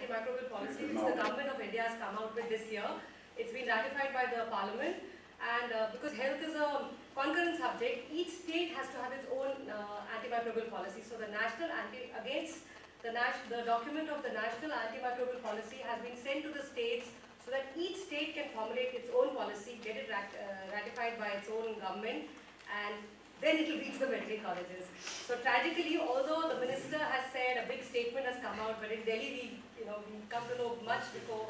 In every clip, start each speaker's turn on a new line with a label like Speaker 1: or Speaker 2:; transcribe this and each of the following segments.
Speaker 1: antimicrobial policy which the government of India has come out with this year. It's been ratified by the parliament, and because health is a concurrent subject, each state has to have its own antimicrobial policy. So the the document of the national antimicrobial policy has been sent to the states so that each state can formulate its own policy, get it ratified by its own government, and then it will reach the medical colleges. So tragically, although the minister has said a big statement has come out, but in Delhi we come to know much before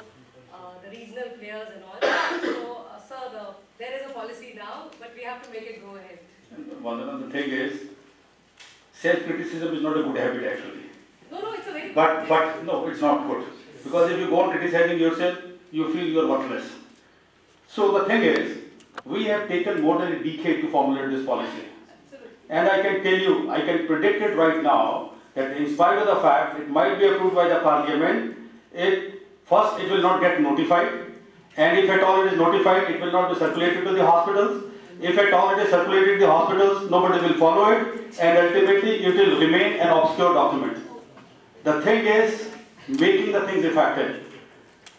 Speaker 1: the regional players and all. So, sir, there is a policy now, but we have to make it go ahead.
Speaker 2: Vandana, the thing is, self-criticism is not a good habit actually.
Speaker 1: No, it's a very
Speaker 2: but no, it's not good. Because if you go on criticizing yourself, you feel you are worthless. So the thing is, we have taken more than a decade to formulate this policy. And I can tell you, I can predict it right now, that in spite of the fact it might be approved by the parliament, first it will not get notified, and if at all it is notified, it will not be circulated to the hospitals. If at all it is circulated to the hospitals, nobody will follow it, and ultimately it will remain an obscure document. The thing is, making the things effective.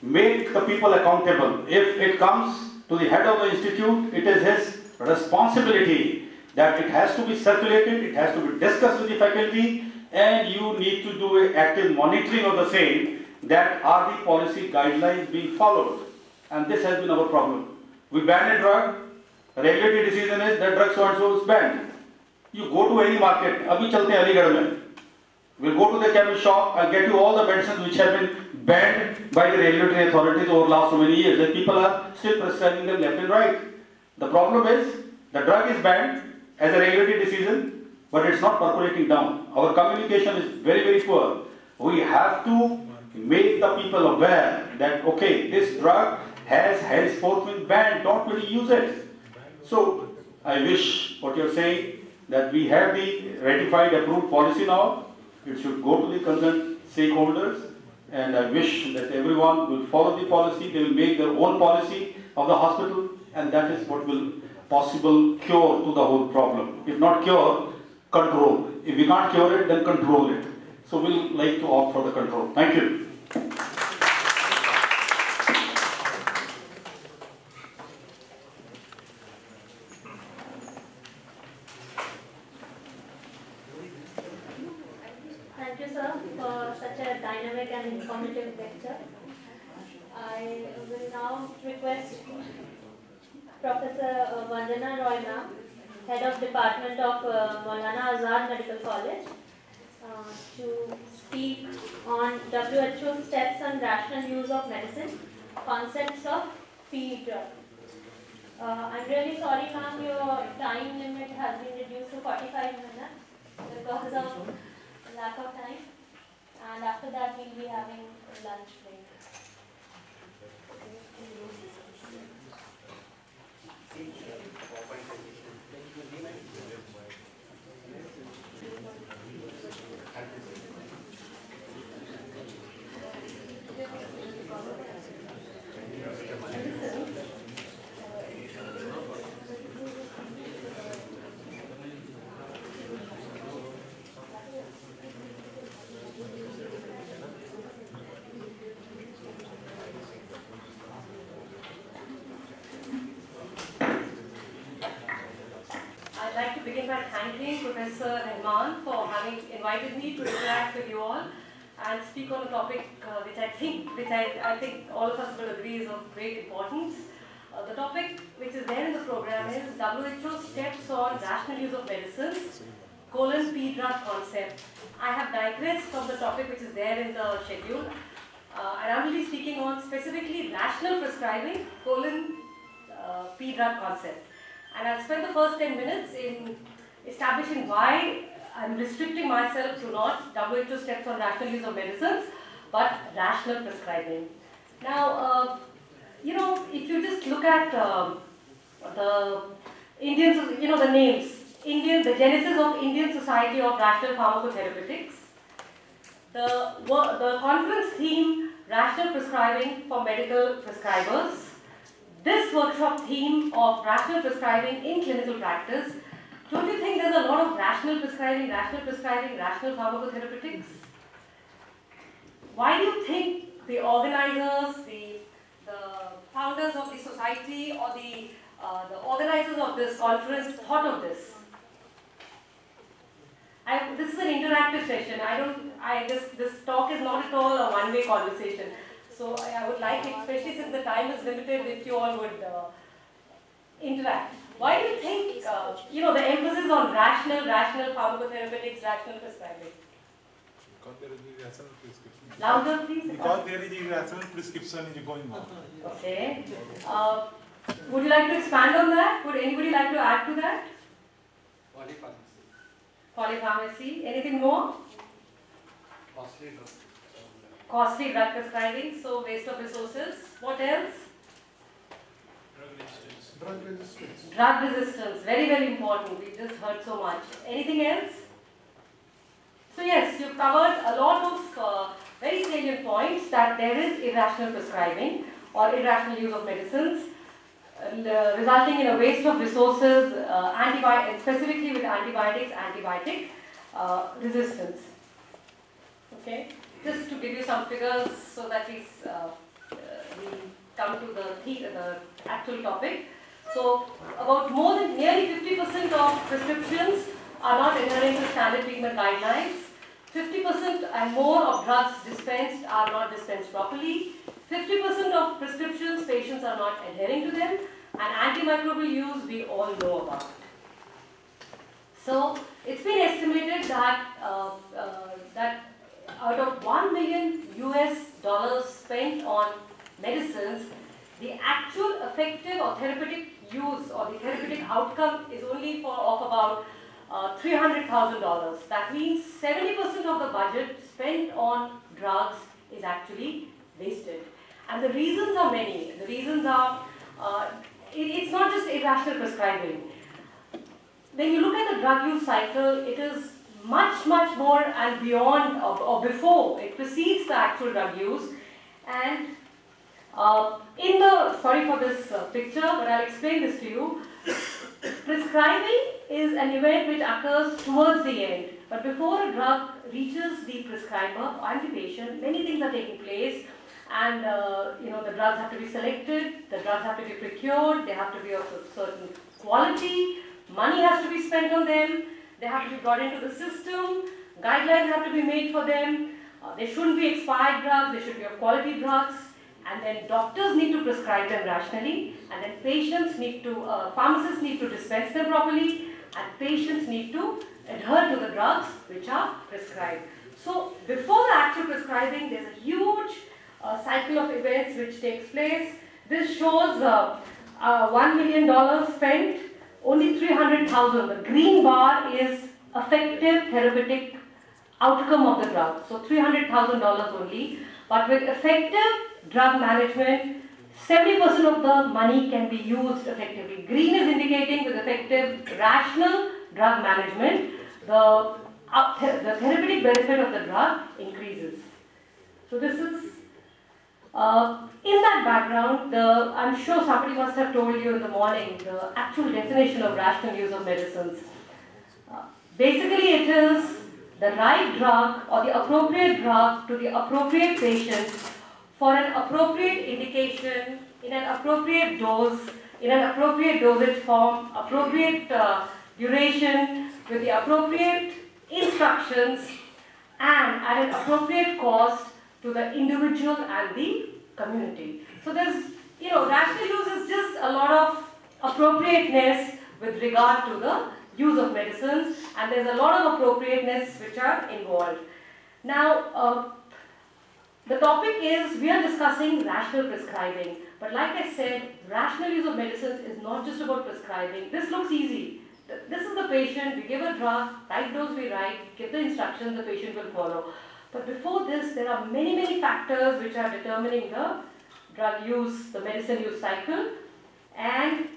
Speaker 2: Make the people accountable. If it comes to the head of the institute, it is his responsibility that it has to be circulated, it has to be discussed with the faculty, and you need to do an active monitoring of the same, that are the policy guidelines being followed. And this has been our problem. We ban a drug, regulatory decision is that drug so and so is banned. You go to any market, abhi chalte hain Aligarh mein. We'll go to the chemist shop, I'll get you all the medicines which have been banned by the regulatory authorities over the last so many years, and people are still prescribing them left and right. The problem is, the drug is banned as a regulatory decision, but it's not percolating down. Our communication is very, very poor. We have to make the people aware that, okay, this drug has henceforth been banned, don't really use it. So, I wish what you're saying, that we have the ratified, approved policy now. It should go to the concerned stakeholders, and I wish that everyone will follow the policy, they will make their own policy of the hospital, and that is what will possible cure to the whole problem. If not cure, control. If we can't cure it, then control it. So we'll like to opt for the control. Thank you.
Speaker 3: Thank you, sir, for such a dynamic and informative lecture. I will now request Professor Vandana Roy, ma'am, Head of Department of Maulana Azad Medical College, to speak on WHO steps on rational use of medicine, concepts of PE drug. I'm really sorry, ma'am, your time limit has been reduced to 45 minutes because of lack of time, and after that we'll be having a lunch break.
Speaker 1: I'd like to begin by thanking Professor Rahman for having invited me to interact with you all and speak on a topic which I think all of us will agree is of great importance. The topic which is there in the program is WHO steps on rational use of medicines, P drug concept. I have digressed from the topic which is there in the schedule, and I will be speaking on specifically rational prescribing, P drug concept. And I'll spend the first 10 minutes in establishing why I'm restricting myself to not WHO steps on rational use of medicines, but rational prescribing. Now, if you just look at the Indians, the names, the genesis of Indian Society of Rational Pharmacotherapeutics, the conference theme, rational prescribing for medical prescribers, this workshop theme of rational prescribing in clinical practice. Don't you think there's a lot of rational prescribing, rational pharmacotherapeutics? why do you think the organizers, the founders of the society, or the organizers of this conference thought of this? This is an interactive session. This talk is not at all a one-way conversation. So I would like, especially since the time is limited, if you all would interact. Why do you think, the emphasis on rational pharmacotherapeutics, rational prescribing?
Speaker 4: Because there is irrational prescription.
Speaker 1: Louder, please.
Speaker 4: Because there is irrational prescription is going on.
Speaker 1: Okay. Would you like to expand on that? Would anybody like to add to that?
Speaker 5: Polypharmacy.
Speaker 1: Polypharmacy. Anything more?
Speaker 5: Costly drugs.
Speaker 1: Costly drug prescribing, so waste of resources. What else?
Speaker 4: Drug resistance.
Speaker 1: Drug resistance, very, very important. We just heard so much. Anything else? So yes, you've covered a lot of very salient points that there is irrational prescribing or irrational use of medicines, resulting in a waste of resources, specifically with antibiotics, antibiotic resistance. Okay, just to give you some figures so that we come to the actual topic. So, about nearly 50% of prescriptions are not adhering to standard treatment guidelines. 50% and more of drugs dispensed are not dispensed properly. 50% of prescriptions, patients are not adhering to them. And antimicrobial use, we all know about. So, it's been estimated that that out of $1 million US spent on medicines, the actual effective or therapeutic use or the therapeutic outcome is only of about $300,000. That means 70% of the budget spent on drugs is actually wasted. And the reasons are many. The reasons are, it's not just irrational prescribing. When you look at the drug use cycle, it is much, much more and beyond or before. It precedes the actual drug use. And sorry for this picture, but I'll explain this to you. Prescribing is an event which occurs towards the end. But before a drug reaches the prescriber and the patient, many things are taking place. And the drugs have to be selected, the drugs have to be procured, they have to be of a certain quality, money has to be spent on them, they have to be brought into the system, guidelines have to be made for them, they shouldn't be expired drugs, they should be of quality drugs, and then doctors need to prescribe them rationally, and then pharmacists need to dispense them properly, and patients need to adhere to the drugs which are prescribed. So before the actual prescribing, there's a huge cycle of events which takes place. This shows $1 million spent, only $300,000. The green bar is effective therapeutic outcome of the drug. So $300,000 only. But with effective drug management, 70% of the money can be used effectively. Green is indicating with effective rational drug management, the therapeutic benefit of the drug increases. So this is in that background, I'm sure somebody must have told you in the morning the actual definition of rational use of medicines. Basically, it is the right drug or the appropriate drug to the appropriate patient for an appropriate indication, in an appropriate dose, in an appropriate dosage form, appropriate duration, with the appropriate instructions, and at an appropriate cost to the individual and the community. So there's, rational use is just a lot of appropriateness with regard to the use of medicines, and there's a lot of appropriateness which are involved. Now, the topic is, we are discussing rational prescribing, but like I said, rational use of medicines is not just about prescribing. This looks easy. This is the patient, we give a drug, right dose we write, give the instructions, the patient will follow. But before this, there are many, many factors which are determining the drug use, the medicine use cycle. And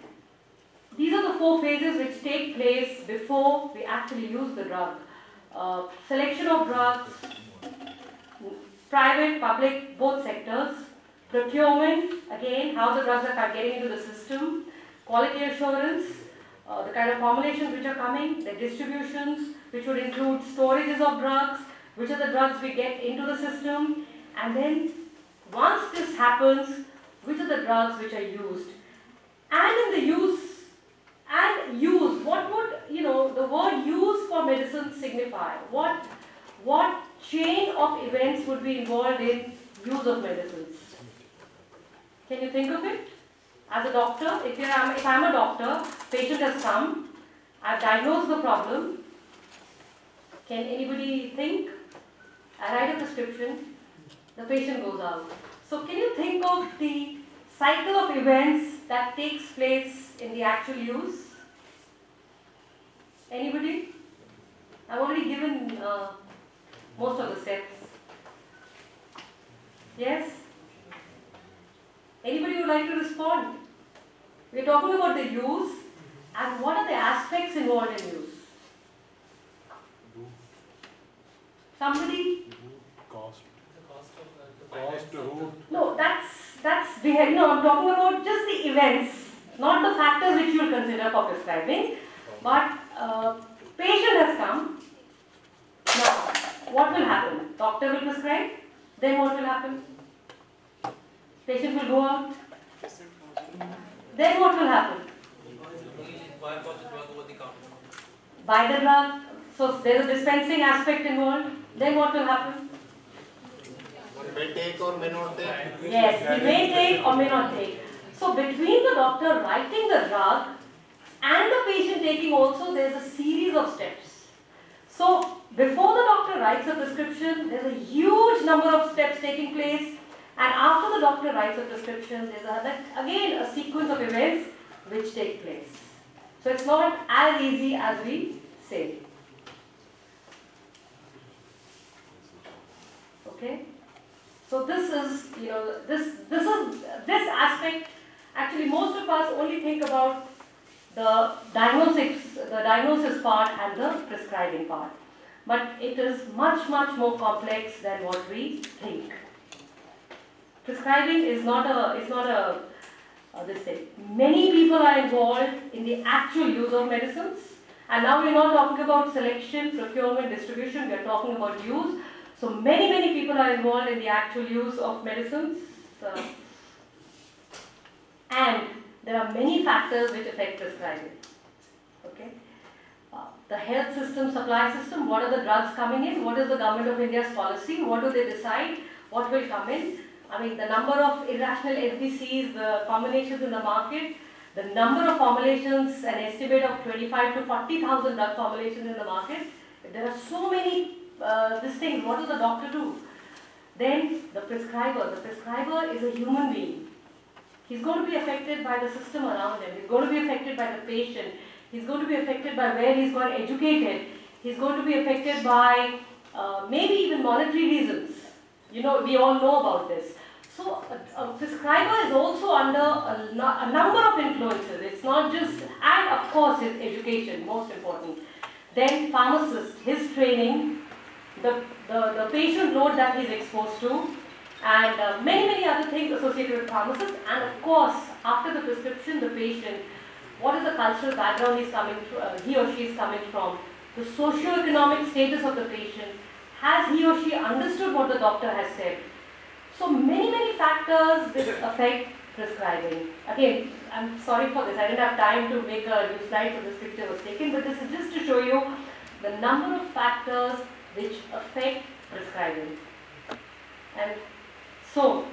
Speaker 1: these are the 4 phases which take place before we actually use the drug. Selection of drugs, private, public, both sectors. Procurement, again, how the drugs are getting into the system. Quality assurance, the kind of formulations which are coming, the distributions, which would include storages of drugs, which are the drugs we get into the system, And then once this happens, which are the drugs which are used? And in the use, what would, the word use for medicine signify? What chain of events would be involved in use of medicines? Can you think of it? As a doctor, if I'm a doctor, patient has come, I've diagnosed the problem. Can anybody think? I write a prescription, the patient goes out. So can you think of the cycle of events that takes place in the actual use? Anybody? I've already given most of the steps. Yes? Anybody would like to respond? We're talking about the use and what are the aspects involved in use? Somebody?
Speaker 4: Cost.
Speaker 5: The
Speaker 4: Cost, route.
Speaker 1: No, that's behavior. No, I'm talking about just the events, not the factors which you will consider for prescribing. But patient has come. Now, what will happen? Doctor will prescribe. Then what will happen? Patient will go out. Then what will happen? Buy the drug. So there's a dispensing aspect involved. Then what will happen?
Speaker 6: One may take or may not take.
Speaker 1: Yes, he may take or may not take. So between the doctor writing the drug and the patient taking also, there's a series of steps. So before the doctor writes a prescription, there's a huge number of steps taking place. And after the doctor writes a prescription, there's again a sequence of events which take place. So it's not as easy as we say. Okay? So this is, this aspect, actually most of us only think about the diagnosis part and the prescribing part. But it is much, much more complex than what we think. Prescribing is not a this thing. Many people are involved in the actual use of medicines. And now we're not talking about selection, procurement, distribution, we're talking about use. So many people are involved in the actual use of medicines. And there are many factors which affect prescribing. Okay? The health system, supply system, what are the drugs coming in? What is the Government of India's policy? What do they decide? What will come in? I mean, the number of irrational NPCs, the combinations in the market, the number of formulations, an estimate of 25 to 40,000 drug formulations in the market. If there are so many these things, what does the doctor do? Then the prescriber is a human being. He's going to be affected by the system around him. He's going to be affected by the patient. He's going to be affected by where he's got educated. He's going to be affected by maybe even monetary reasons. We all know about this. So a prescriber is also under a number of influences. It's not just, and of course his education, most important. Then pharmacist, his training, the patient load that he's exposed to, and many other things associated with pharmacist. And of course, after the prescription, the patient, what is the cultural background he or she is coming from, the socio-economic status of the patient, has he or she understood what the doctor has said? So many factors which affect prescribing. Again, I'm sorry for this, I didn't have time to make a new slide, so this picture was taken, but this is just to show you the number of factors which affect prescribing. And so,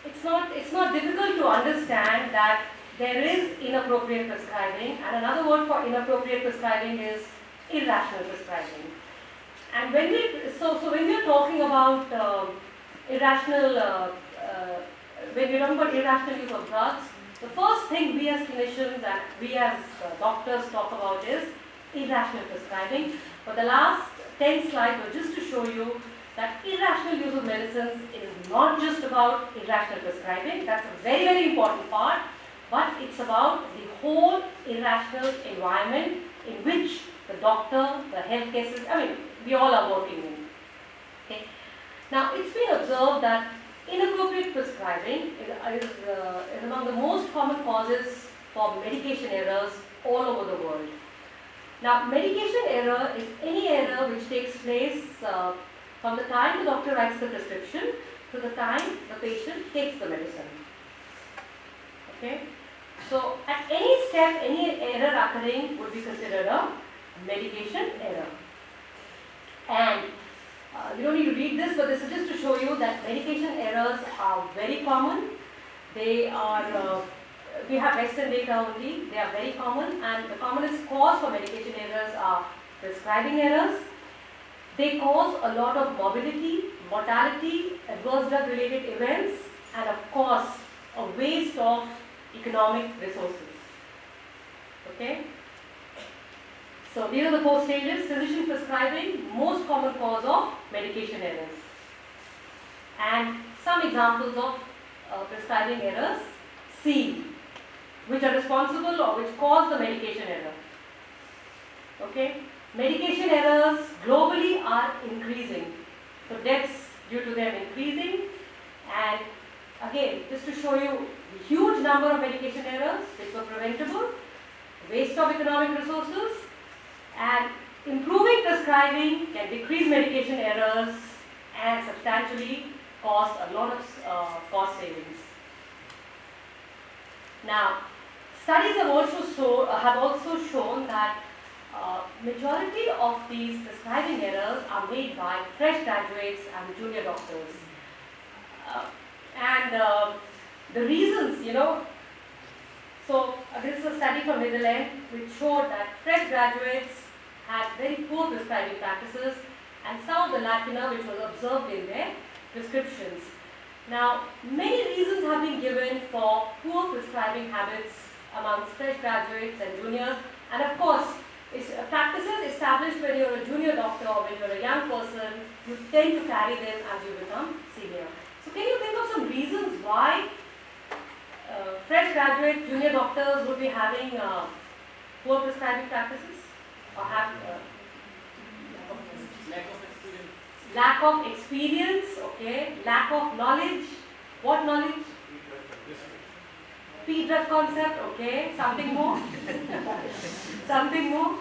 Speaker 1: it's not difficult to understand that there is inappropriate prescribing, and another word for inappropriate prescribing is irrational prescribing. And when we are talking about irrational, when we talk about irrational use of drugs, the first thing we as clinicians and we as doctors talk about is irrational prescribing. But the last 10 slides were just to show you that irrational use of medicines is not just about irrational prescribing. That's a very important part, but it's about the whole irrational environment in which the doctor, the healthcare system, I mean, we all are working in. Okay. Now, it's been observed that inappropriate prescribing is among the most common causes for medication errors all over the world. Now, medication error is any error which takes place from the time the doctor writes the prescription to the time the patient takes the medicine. Okay? So, at any step, any error occurring would be considered a medication error. And you don't need to read this, but this is just to show you that medication errors are very common. They are, we have Western data only, they are very common, and the commonest cause for medication errors are prescribing errors. They cause a lot of morbidity, mortality, adverse drug related events, and of course, a waste of economic resources. Okay? So these are the 4 stages. Physician prescribing, most common cause of medication errors. And some examples of prescribing errors. C, which are responsible or which cause the medication error. Okay? Medication errors globally are increasing. So deaths due to them increasing. And again, just to show you the huge number of medication errors which were preventable, waste of economic resources, and improving prescribing can decrease medication errors and substantially cost a lot of cost savings. Now, studies have also shown that majority of these prescribing errors are made by fresh graduates and junior doctors. The reasons, so this is a study from Netherlands which showed that fresh graduates had very poor prescribing practices and some of the lacuna which was observed in their prescriptions. Now, many reasons have been given for poor prescribing habits amongst fresh graduates and juniors, and of course, practices established when you're a junior doctor or when you're a young person, you tend to carry them as you become senior. So can you think of some reasons why fresh graduate junior doctors would be having poor prescribing practices or have lack of experience, okay, lack of knowledge. What knowledge? P-drug concept, okay, something more? Something more?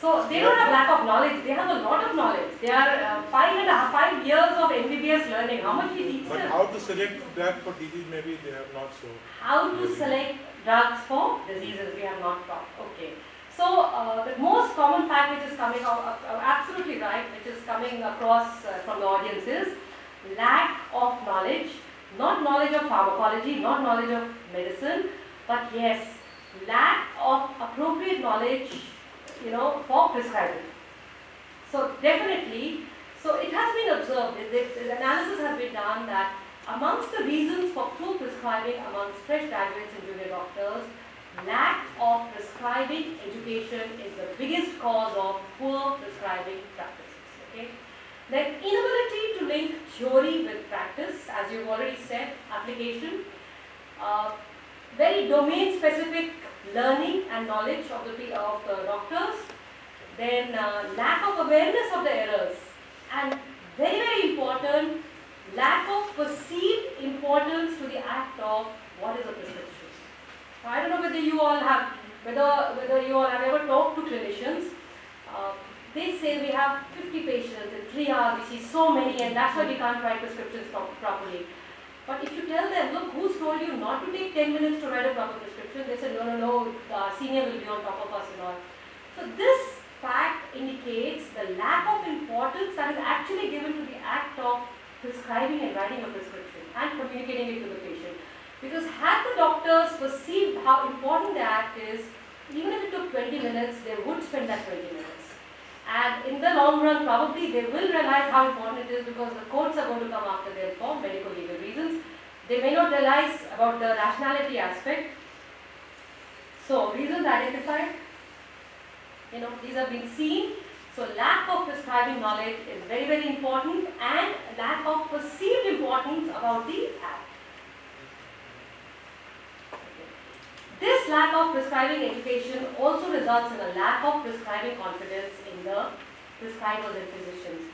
Speaker 1: So they don't have lack of knowledge, they have a lot of knowledge. They are 5 years of MBBS learning. How much we teach them?
Speaker 4: But how to select drug for disease, maybe they have not so.
Speaker 1: How to select drugs for diseases, we have not taught. Okay. So the most common fact which is coming out, absolutely right, which is coming across from the audience is lack of knowledge, not knowledge of pharmacology, not knowledge of medicine, but yes, lack of appropriate knowledge, for prescribing. So definitely, so it has been observed, the analysis has been done that amongst the reasons for poor prescribing amongst fresh graduates and junior doctors, lack of prescribing education is the biggest cause of poor prescribing practices. Okay? Then inability to link theory with practice, as you've already said, application, very domain specific learning and knowledge of the doctors, then lack of awareness of the errors, and very, very important, lack of perceived importance to the act of what is a prescription. I don't know whether you all have, whether you all have ever talked to clinicians. They say we have 50 patients in 3 hours, we see so many, and that's why we can't write prescriptions properly. But if you tell them, look, who's told you not to take 10 minutes to write a proper prescription? They say, no, senior will be on top of us and all. So this fact indicates the lack of importance that is actually given to the act of prescribing and writing a prescription and communicating it to the patient. Because had the doctors perceived how important the act is, even if it took 20 minutes, they would spend that 20 minutes. And in the long run, probably they will realize how important it is because the courts are going to come after them for medical legal reasons. They may not realize about the rationality aspect. So, reasons identified, these have been seen. So, lack of prescribing knowledge is very, very important, and lack of perceived importance about the act. This lack of prescribing education also results in a lack of prescribing confidence in the prescribers and physicians.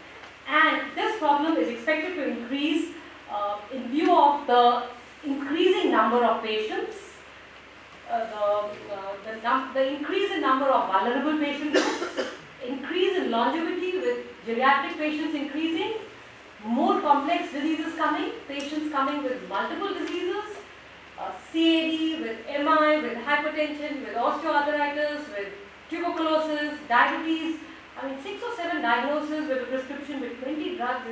Speaker 1: And this problem is expected to increase in view of the increasing number of patients, the increase in number of vulnerable patients, increase in longevity with geriatric patients increasing, more complex diseases coming, patients coming with multiple diseases, CAD, with MI, with hypertension, with osteoarthritis, with tuberculosis, diabetes. I mean, 6 or 7 diagnoses with a prescription with 20 drugs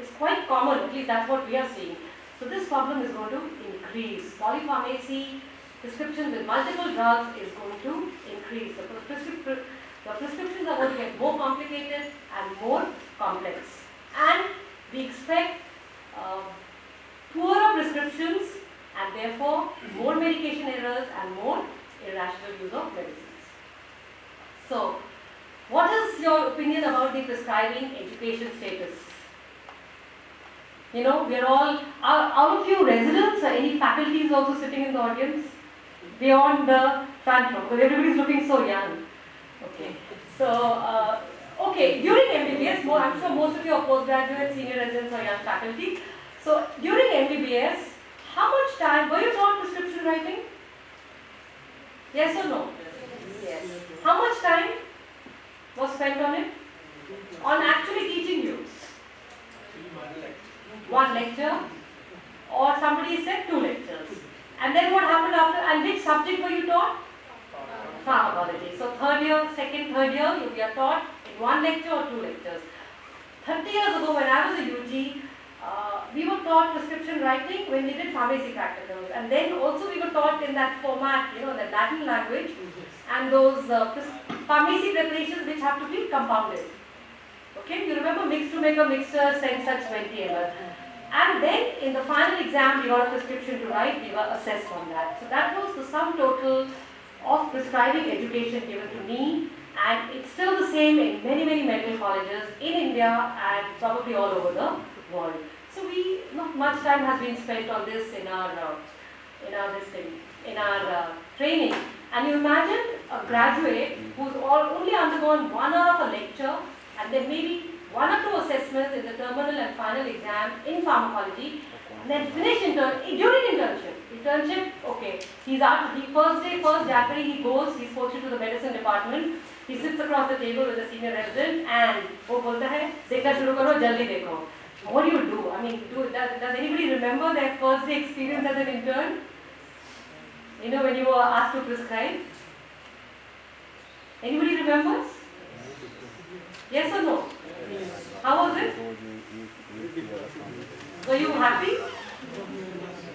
Speaker 1: is quite common, at least that's what we are seeing. So this problem is going to increase. Polypharmacy, prescriptions with multiple drugs is going to increase. The prescriptions are going to get more complicated and more complex. And we expect poorer prescriptions and therefore more medication errors and more irrational use of medicines. So, what is your opinion about the prescribing education status? You know, we are all of you residents or any faculties also sitting in the audience? Beyond the front row, because everybody is looking so young. Okay. So, okay, during MBBS, I'm sure most of you are postgraduate, senior residents or young faculty. So, during MBBS, how much time, were you taught prescription writing? Yes or no? Yes. How much time was spent on it? On actually teaching you? One lecture, or somebody said 2 lectures. And then what happened after, and which subject were you taught? Pharmacology. So third year, third year, you are taught in 1 lecture or 2 lectures. 30 years ago when I was a UG, we were taught prescription writing when we did pharmacy practicals. And then also we were taught in that format, you know, the Latin language, and those pharmacy preparations which have to be compounded. Okay, you remember mix to make a mixture, send such 20 ml. And then in the final exam, we got a prescription to write, we were assessed on that. So that was the sum total of prescribing education given to me, and it's still the same in many, many medical colleges in India and probably all over the world. So not much time has been spent on this in our training. And you imagine a graduate who's only undergone 1 hour of a lecture and then maybe 1 or 2 assessments in the terminal and final exam in pharmacology, and then finish during internship, okay, he's out, first January he goes, he's posted to the medicine department, he sits across the table with a senior resident and वो बोलता है देखना शुरू करो जल्दी देखो. What do you do? I mean, does anybody remember their first day experience as an intern? You know, when you were asked to prescribe? Anybody remembers? Yes or no? How was it? Were you happy?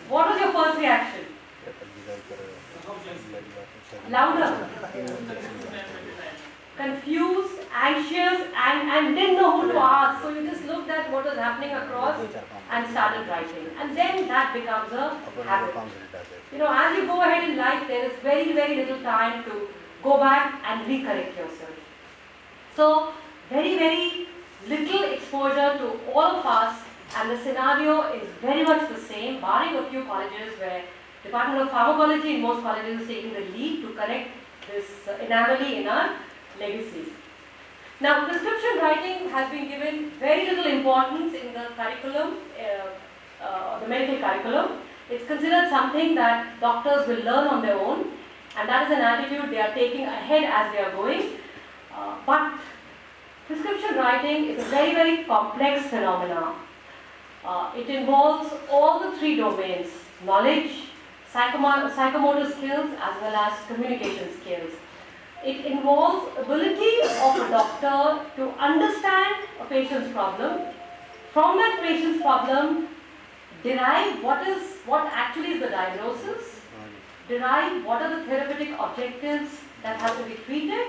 Speaker 1: What was your first reaction? Louder. Confused, anxious, and didn't know who to ask. So you just looked at what was happening across and started writing. And then that becomes a habit. You know, as you go ahead in life, there is very, very little time to go back and recorrect yourself. So, very, very little exposure to all of us, and the scenario is very much the same, barring a few colleges where Department of Pharmacology in most colleges is taking the lead to correct this anomaly in our legacy. Now, prescription writing has been given very little importance in the curriculum, the medical curriculum. It's considered something that doctors will learn on their own, and that is an attitude they are taking ahead as they are going. But prescription writing is a very, very complex phenomenon. It involves all the 3 domains: knowledge, psychomotor skills, as well as communication skills. It involves ability of a doctor to understand a patient's problem, from that patient's problem derive what actually is the diagnosis, derive what are the therapeutic objectives that have to be treated,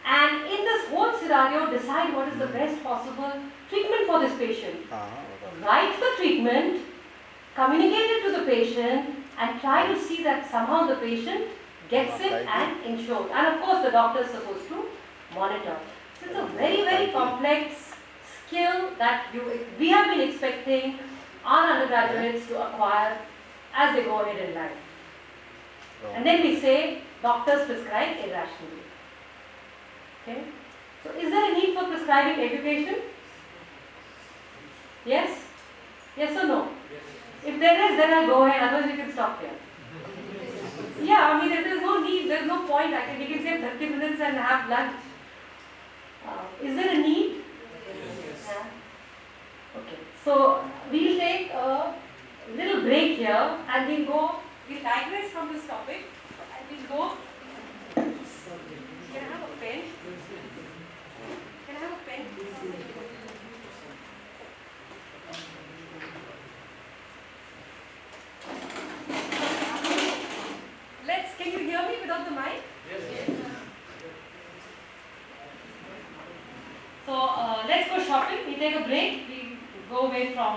Speaker 1: and in this whole scenario decide what is the best possible treatment for this patient. Write the treatment, communicate it to the patient, and try to see that somehow the patient gets it and ensures. And of course the doctor is supposed to monitor. So it's a very, very complex skill that we have been expecting our undergraduates to acquire as they go ahead in life. And then we say doctors prescribe irrationally. Okay? So is there a need for prescribing education? Yes? Yes or no? If there is, then I'll go ahead, otherwise we can stop here. Yeah, I mean, if there's no need, there's no point. We can save 30 minutes and have lunch. Is there a need? Yeah. Okay. So we'll take a little break here and we'll digress from this topic and we'll go. Can I have a pen? Can I have a pen? Can you hear me without the mic?
Speaker 5: Yes.
Speaker 1: So let's go shopping. We take a break. We go away from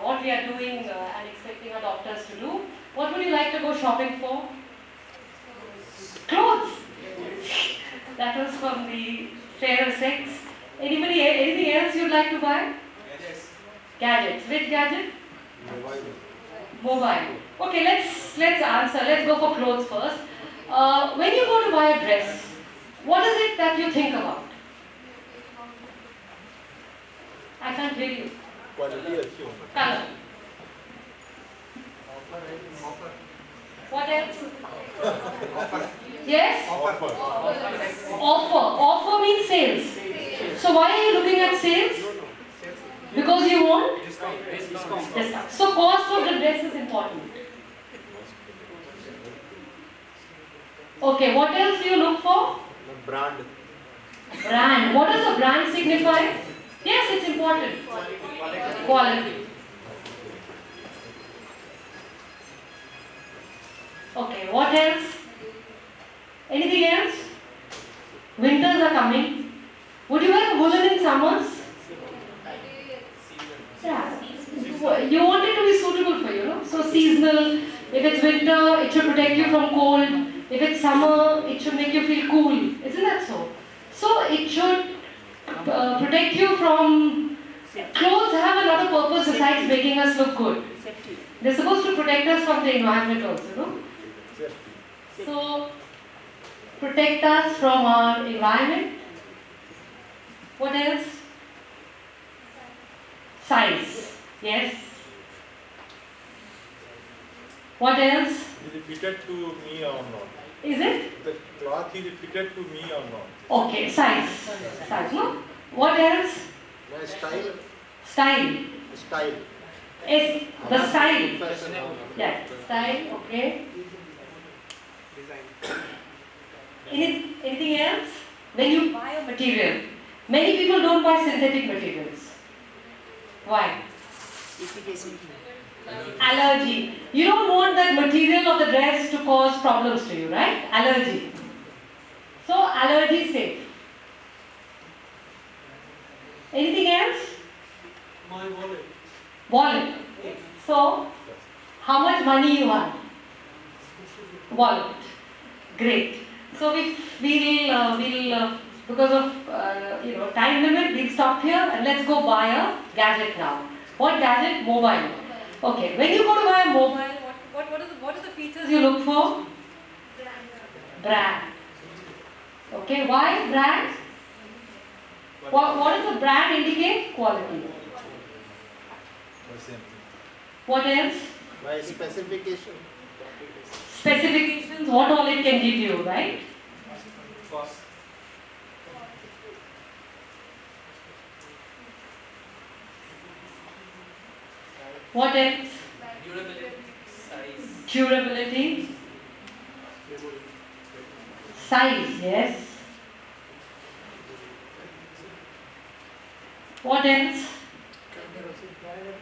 Speaker 1: what we are doing and expecting our doctors to do. What would you like to go shopping for? Clothes. That was from the fairer sex. Anything else you'd like to buy?
Speaker 5: Gadgets.
Speaker 1: Gadgets. Which gadget?
Speaker 6: Mobile.
Speaker 1: Mobile. Okay, let's answer. Let's go for clothes first. When you go to buy a dress, what is it that you think about? I can't hear you.
Speaker 6: Quality अच्छी हो.
Speaker 1: Color.
Speaker 5: Offer.
Speaker 1: What else? Yes?
Speaker 6: Offer.
Speaker 1: Offer. Offer means sales. So why are you looking at sales? Because you want discount. So cost of the dress is important. Okay, what else do you look for?
Speaker 6: Brand.
Speaker 1: Brand. What does a brand signify? Yes, it's important. Quality. Okay, what else? Anything else? Winters are coming. Would you wear woolen in summers? Yeah. You want it to be suitable for you, no? So seasonal. If it's winter, it should protect you from cold. If it's summer, it should make you feel cool. Isn't that so? So it should protect you from... Clothes have another purpose besides making us look good. They're supposed to protect us from the environment also, no? So, protect us from our environment. What else? Size. Yes. What else?
Speaker 4: Is it fitted to me or not?
Speaker 1: Is it?
Speaker 4: The cloth is fitted to me or not?
Speaker 1: Okay, size. Size, no? What else?
Speaker 6: My style.
Speaker 1: Style.
Speaker 6: Style.
Speaker 1: Is the style.
Speaker 6: Fashion.
Speaker 1: Yeah, style, okay. Anything else? When you buy a material, many people don't buy synthetic materials. Why? Allergy. You don't want that material of the dress to cause problems to you, right? Allergy. So, allergy safe. Anything else?
Speaker 5: My wallet.
Speaker 1: Wallet. So, how much money you have? Wallet. Great. So we'll because of time limit, we'll stop here and let's go buy a gadget now. What gadget? Mobile. Okay. When you go to buy a mobile, what are the features you look for? Brand. Okay. Why brand? What does the brand indicate? Quality. What else?
Speaker 6: My specification.
Speaker 1: Specifications, what all it can give you, right?
Speaker 5: Cost.
Speaker 1: What else?
Speaker 5: Durability. Size.
Speaker 1: Durability. Size, yes. What else?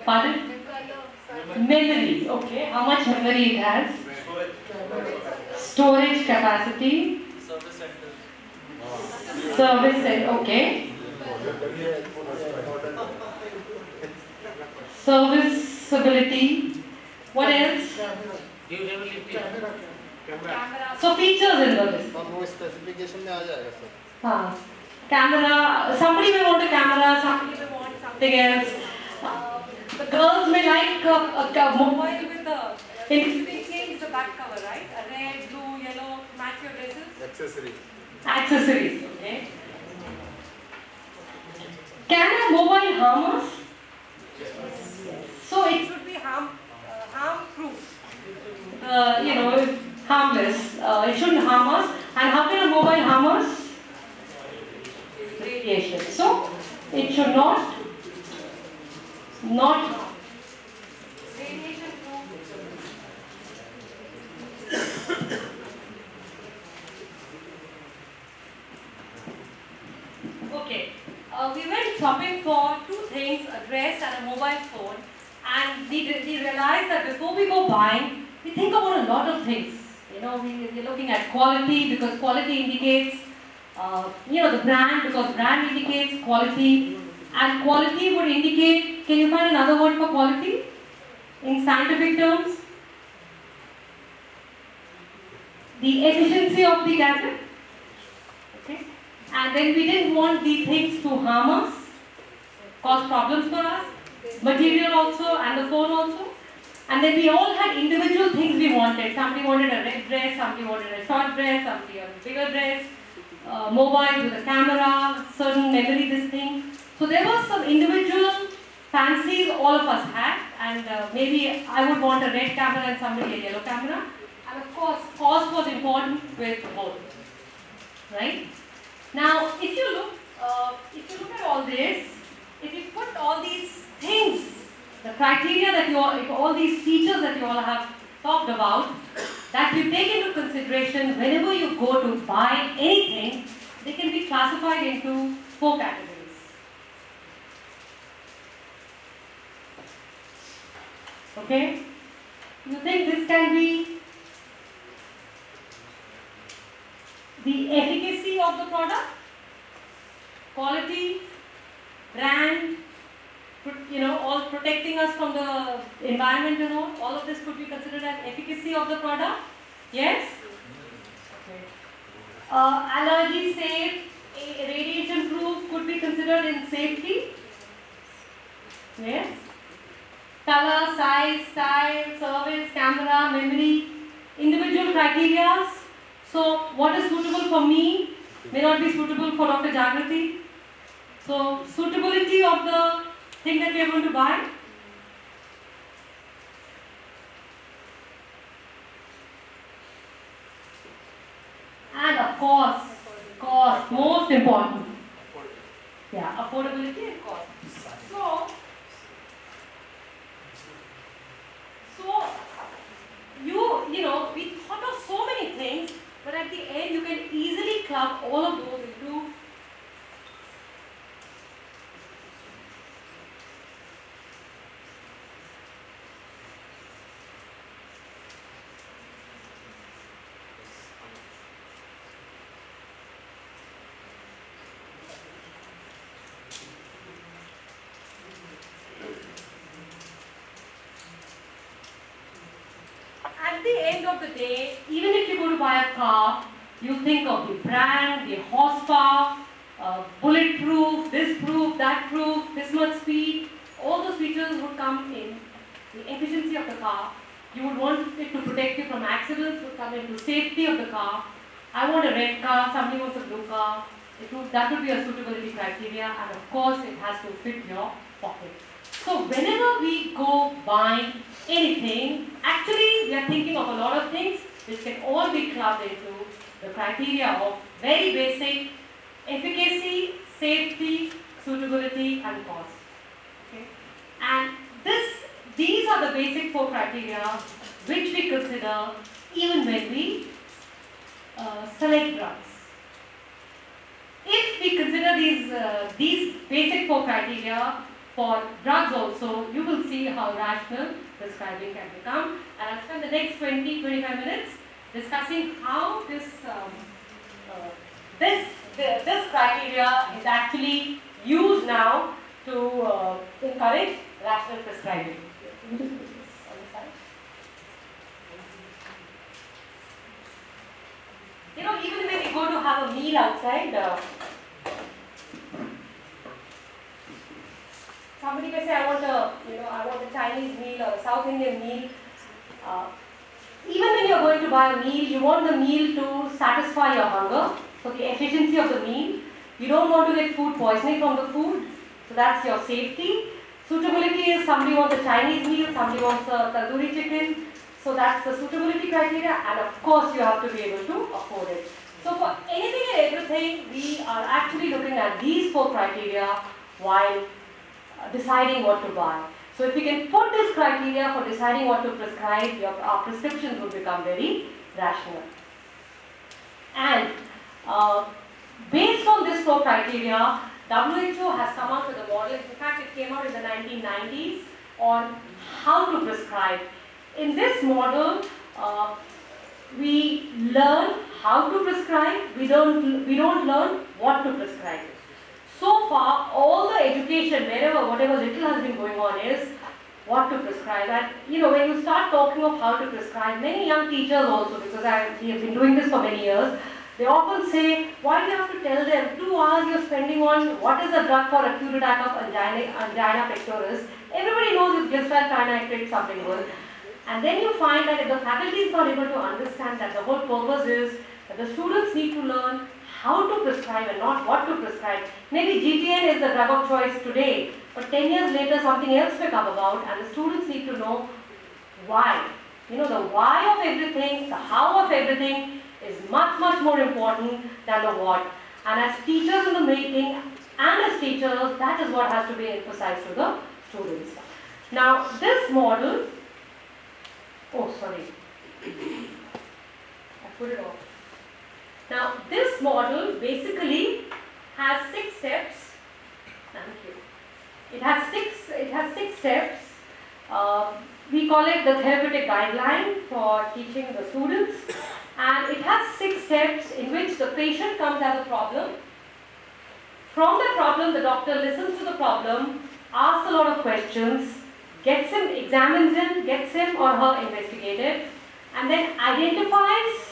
Speaker 1: Pardon? Memory, okay. How much memory it has? Storage capacity.
Speaker 5: Service center.
Speaker 1: Service center, okay. Serviceability. What else?
Speaker 5: Durability.
Speaker 1: So features in the list.
Speaker 6: और वो specification में आ जाएगा sir.
Speaker 1: Camera. Somebody may want a camera. Somebody may want something else. The girls may like a mobile with a. They change the back cover, right? A red, blue, yellow, match your dresses.
Speaker 6: Accessory.
Speaker 1: Accessories, okay. Can a mobile harm us? So it should be harm-proof. Harmless. It shouldn't harm us. And how can a mobile harm us? It should not radiation proof. Okay, we went shopping for two things, a dress and a mobile phone, and we realized that before we go buying, we think about a lot of things. You know, we're looking at quality because quality indicates, the brand because brand indicates quality, and quality would indicate, can you find another word for quality in scientific terms? The efficiency of the gadget. Okay. And then we didn't want these things to harm us, cause problems for us, material also and the phone also. And then we all had individual things we wanted. Somebody wanted a red dress, somebody wanted a short dress, somebody a bigger dress, mobile with a camera, certain memory, this thing. So there was some individual fancies all of us had, and maybe I would want a red camera and somebody a yellow camera. And of course, cost was important with both, right? Now, if you look at all this, if you put all these things, the criteria that you all, all these features that you all have talked about, that you take into consideration whenever you go to buy anything, they can be classified into 4 categories. Okay? You think this can be the efficacy of the product, quality, brand, all protecting us from the environment and all of this could be considered as efficacy of the product? Yes? Okay. Allergy safe, radiation proof could be considered in safety? Yes? Color, size, style, service, camera, memory, individual criteria. So what is suitable for me may not be suitable for Dr. Jagrati. So suitability of the thing that we are going to buy. And of course, cost, most important. Yeah, affordability and cost. So we thought of so many things, but at the end you can easily club all of those into at the end of the day, even if you go to buy a car, you think of the brand, the horsepower, bulletproof, this proof, that proof, this much speed, all those features would come in. The efficiency of the car, you would want it to protect you from accidents, would come into safety of the car. I want a red car, somebody wants a blue car. That would be a suitability criteria, and of course it has to fit your pocket. So whenever we go buying anything, actually we are thinking of a lot of things which can all be clubbed into the criteria of very basic efficacy, safety, suitability and cost. Okay? And these are the basic 4 criteria which we consider even when we select drugs. If we consider these basic 4 criteria for drugs also, you will see how rational prescribing can become. And I'll spend the next 20-25 minutes discussing how this criteria is actually used now to encourage rational prescribing. Even when we go to have a meal outside, somebody may say, I want a Chinese meal or a South Indian meal. Even when you're going to buy a meal, you want the meal to satisfy your hunger. So the efficiency of the meal. You don't want to get food poisoning from the food. So that's your safety. Suitability is somebody wants a Chinese meal, somebody wants a tandoori chicken. So that's the suitability criteria, and of course you have to be able to afford it. So for anything and everything, we are actually looking at these 4 criteria while deciding what to buy. So if we can put this criteria for deciding what to prescribe, our prescriptions will become very rational. And based on this 4 criteria, WHO has come up with a model. In fact, it came out in the 1990s on how to prescribe. In this model, we learn how to prescribe. We don't learn what to prescribe. So far, all the education, whatever little has been going on, is what to prescribe. And when you start talking of how to prescribe, many young teachers also, because we have been doing this for many years, they often say, why do you have to tell them 2 hours you're spending on what is the drug for acute attack of angina pectoris? Everybody knows it's glycerol trinitrate sublingual. And then you find that if the faculty is not able to understand that the whole purpose is that the students need to learn how to prescribe and not what to prescribe. Maybe GTN is the drug of choice today, but 10 years later something else may come about, and the students need to know why. The why of everything, the how of everything is much, much more important than the what. And as teachers in the making and as teachers, that is what has to be emphasized to the students. Now, this model, I put it off. Now, this model basically has 6 steps. Thank you. It has six steps. We call it the therapeutic guideline for teaching the students. And it has 6 steps in which the patient comes as a problem. From the problem, the doctor listens to the problem, asks a lot of questions, examines him, gets him or her investigated, and then identifies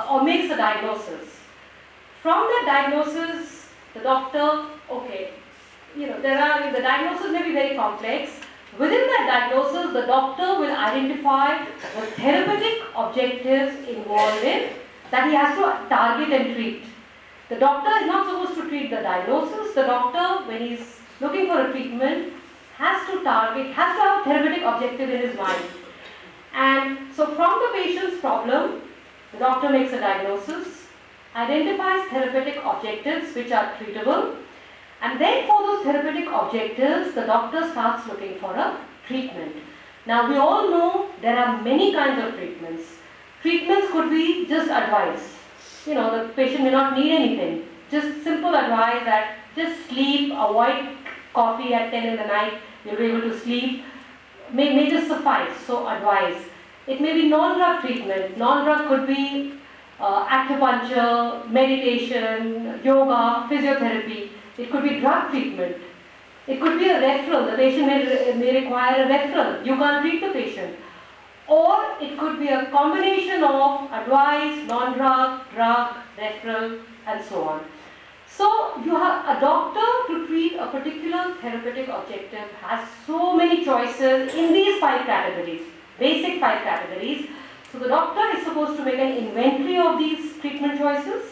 Speaker 1: or makes a diagnosis. From the diagnosis, the doctor, the diagnosis may be very complex. Within that diagnosis, the doctor will identify the therapeutic objectives involved in that he has to target and treat. The doctor is not supposed to treat the diagnosis. The doctor, when he is looking for a treatment, has to have a therapeutic objective in his mind. And so from the patient's problem, the doctor makes a diagnosis, identifies therapeutic objectives which are treatable, and then for those therapeutic objectives, the doctor starts looking for a treatment. Now we all know there are many kinds of treatments. Treatments could be just advice. The patient may not need anything. Just simple advice that just sleep, avoid coffee at 10 in the night, you'll be able to sleep, may just suffice, so advice. It may be non-drug treatment. Non-drug could be acupuncture, meditation, yoga, physiotherapy. It could be drug treatment. It could be a referral. The patient may require a referral. You can't treat the patient. Or it could be a combination of advice, non-drug, drug, referral, and so on. So you have a doctor to treat a particular therapeutic objective has so many choices in these 5 categories, basic 5 categories. So the doctor is supposed to make an inventory of these treatment choices,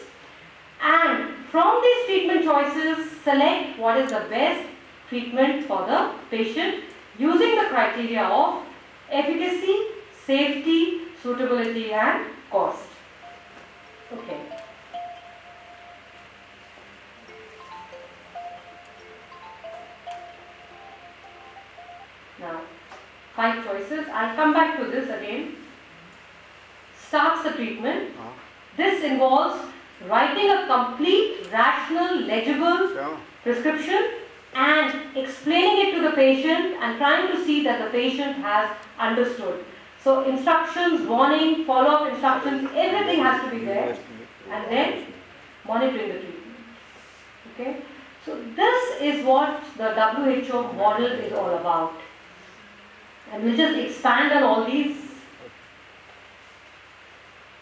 Speaker 1: and from these treatment choices select what is the best treatment for the patient using the criteria of efficacy, safety, suitability and cost. Okay. Now, 5 choices. I'll come back to this again. Starts the treatment. This involves writing a complete, rational, legible prescription and explaining it to the patient and trying to see that the patient has understood. So instructions, warning, follow-up instructions, everything has to be there, and then monitoring the treatment. Okay? So this is what the WHO model is all about. And we'll just expand on all these.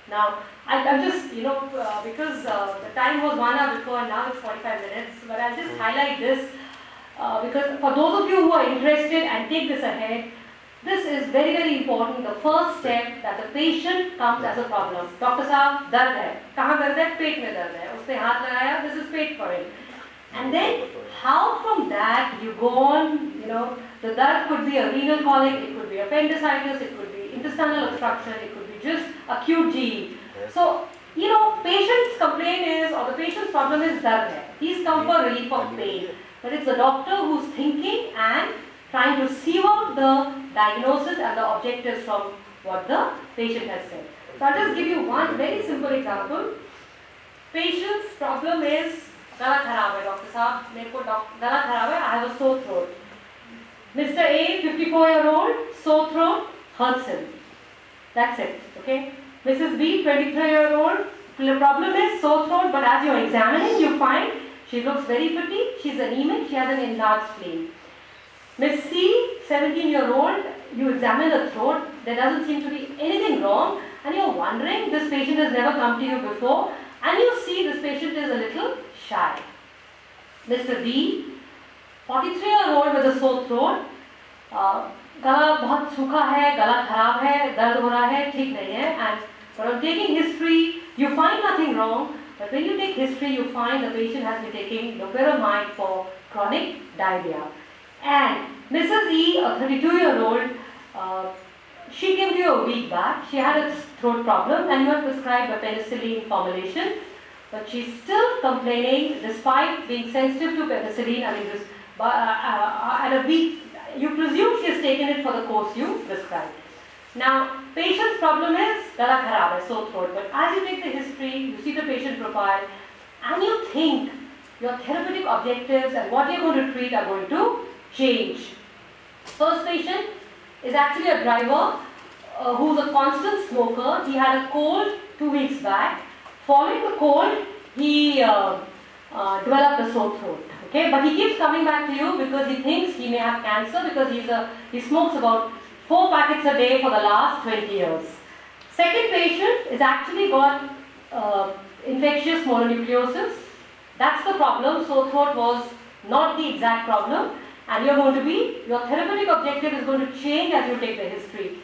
Speaker 1: Now, I'm just, because the time was 1 hour before and now it's 45 minutes, but I'll just highlight this because for those of you who are interested and take this ahead, this is very, very important. The first step that the patient comes as a problem. Doctor साहब दर्द है, कहाँ दर्द है? पेट में दर्द है. उसने हाथ लगाया, this is pain for him. And then how from that you go on, the dard could be a renal colic, it could be appendicitis, it could be intestinal obstruction, it could be just acute GE. So, patient's complaint is, or the patient's problem is dard hai. He's come for relief of pain. but it's the doctor who's thinking and trying to sieve out the diagnosis and the objectives from what the patient has said. So I'll just give you one very simple example. Patient's problem is गला खराब है doctor साहब मेरे को गला खराब है I have a sore throat. Mr. A, 54-year-old, sore throat, hurts him. That's it. Okay. Mrs. B, 23-year-old, the problem is sore throat, but as you're examining, you find she looks very pretty, she's anemic, she has an enlarged spleen. Miss C, 17-year-old, you examine the throat, there doesn't seem to be anything wrong, and you're wondering, this patient has never come to you before, and you see this patient is a little shy. Mr. D, 43-year-old with a sore throat, गला बहुत सूखा है, गला खराब है, दर्द हो रहा है, ठीक नहीं है, and but on taking history, you find nothing wrong, but when you take history, you find the patient has been taking loperamide for chronic diarrhea. And Mrs. E, a 32-year-old, she came to you a week back, she had a throat problem and you had prescribed a penicillin formulation, but she's still complaining despite being sensitive to penicillin. I mean, at a week, you presume she has taken it for the course you prescribed. Now, patient's problem is gala kharab hai, sore throat, but as you take the history, you see the patient profile, and you think your therapeutic objectives and what you're going to treat are going to change. First patient is actually a driver who's a constant smoker. He had a cold 2 weeks back. Following the cold, he developed a sore throat. Okay, but he keeps coming back to you because he thinks he may have cancer because he smokes about 4 packets a day for the last 20 years. Second patient is actually got infectious mononucleosis. That's the problem. Sore throat was not the exact problem, and your therapeutic objective is going to change as you take the history.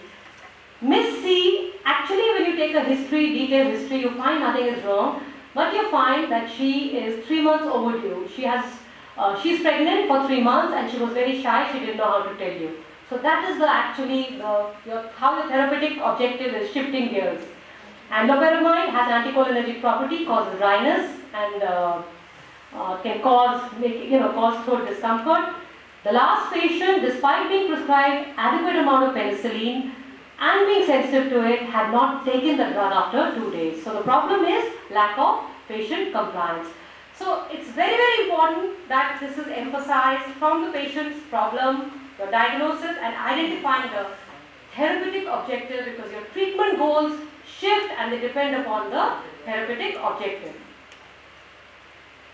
Speaker 1: Miss C, actually when you take a history, detailed history, you find nothing is wrong, but you find that she is 3 months overdue. She's pregnant for 3 months and she was very shy, she didn't know how to tell you. So that is how the therapeutic objective is shifting gears. And loperamide has anticholinergic property, causes dryness and can cause throat discomfort. The last patient, despite being prescribed adequate amount of penicillin and being sensitive to it, had not taken the drug after 2 days. So the problem is lack of patient compliance. So it's very, very important that this is emphasized from the patient's problem, your diagnosis, and identifying the therapeutic objective, because your treatment goals shift and they depend upon the therapeutic objective.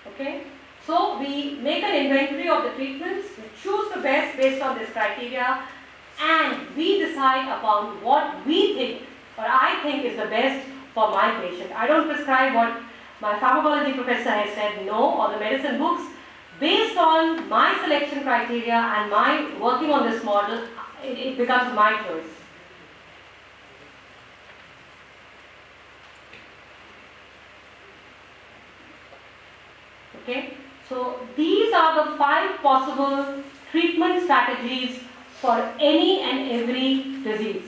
Speaker 1: Okay? So we make an inventory of the treatments, we choose the best based on this criteria, and we decide upon what we think or I think is the best for my patient. I don't prescribe what my pharmacology professor has said, no, or the medicine books. Based on my selection criteria and my working on this model, it becomes my choice. Okay, so these are the 5 possible treatment strategies for any and every disease.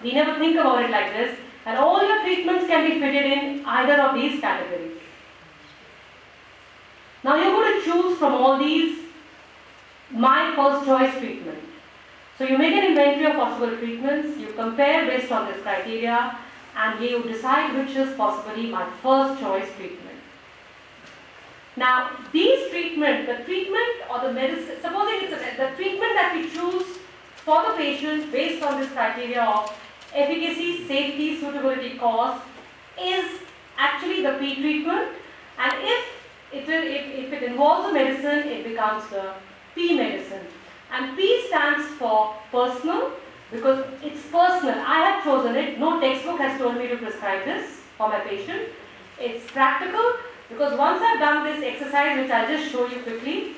Speaker 1: We never think about it like this, and all your treatments can be fitted in either of these categories. Now you're going to choose from all these my first choice treatment. So you make an inventory of possible treatments, you compare based on this criteria, and you decide which is possibly my first choice treatment. Now these treatment, the treatment or the medicine, supposing it's the treatment that we choose for the patient based on this criteria of efficacy, safety, suitability, cost, is actually the P treatment, and if it involves a medicine, it becomes the P medicine. And P stands for personal, because it's personal. I have chosen it. No textbook has told me to prescribe this for my patient. It's practical, because once I've done this exercise, which I'll just show you quickly,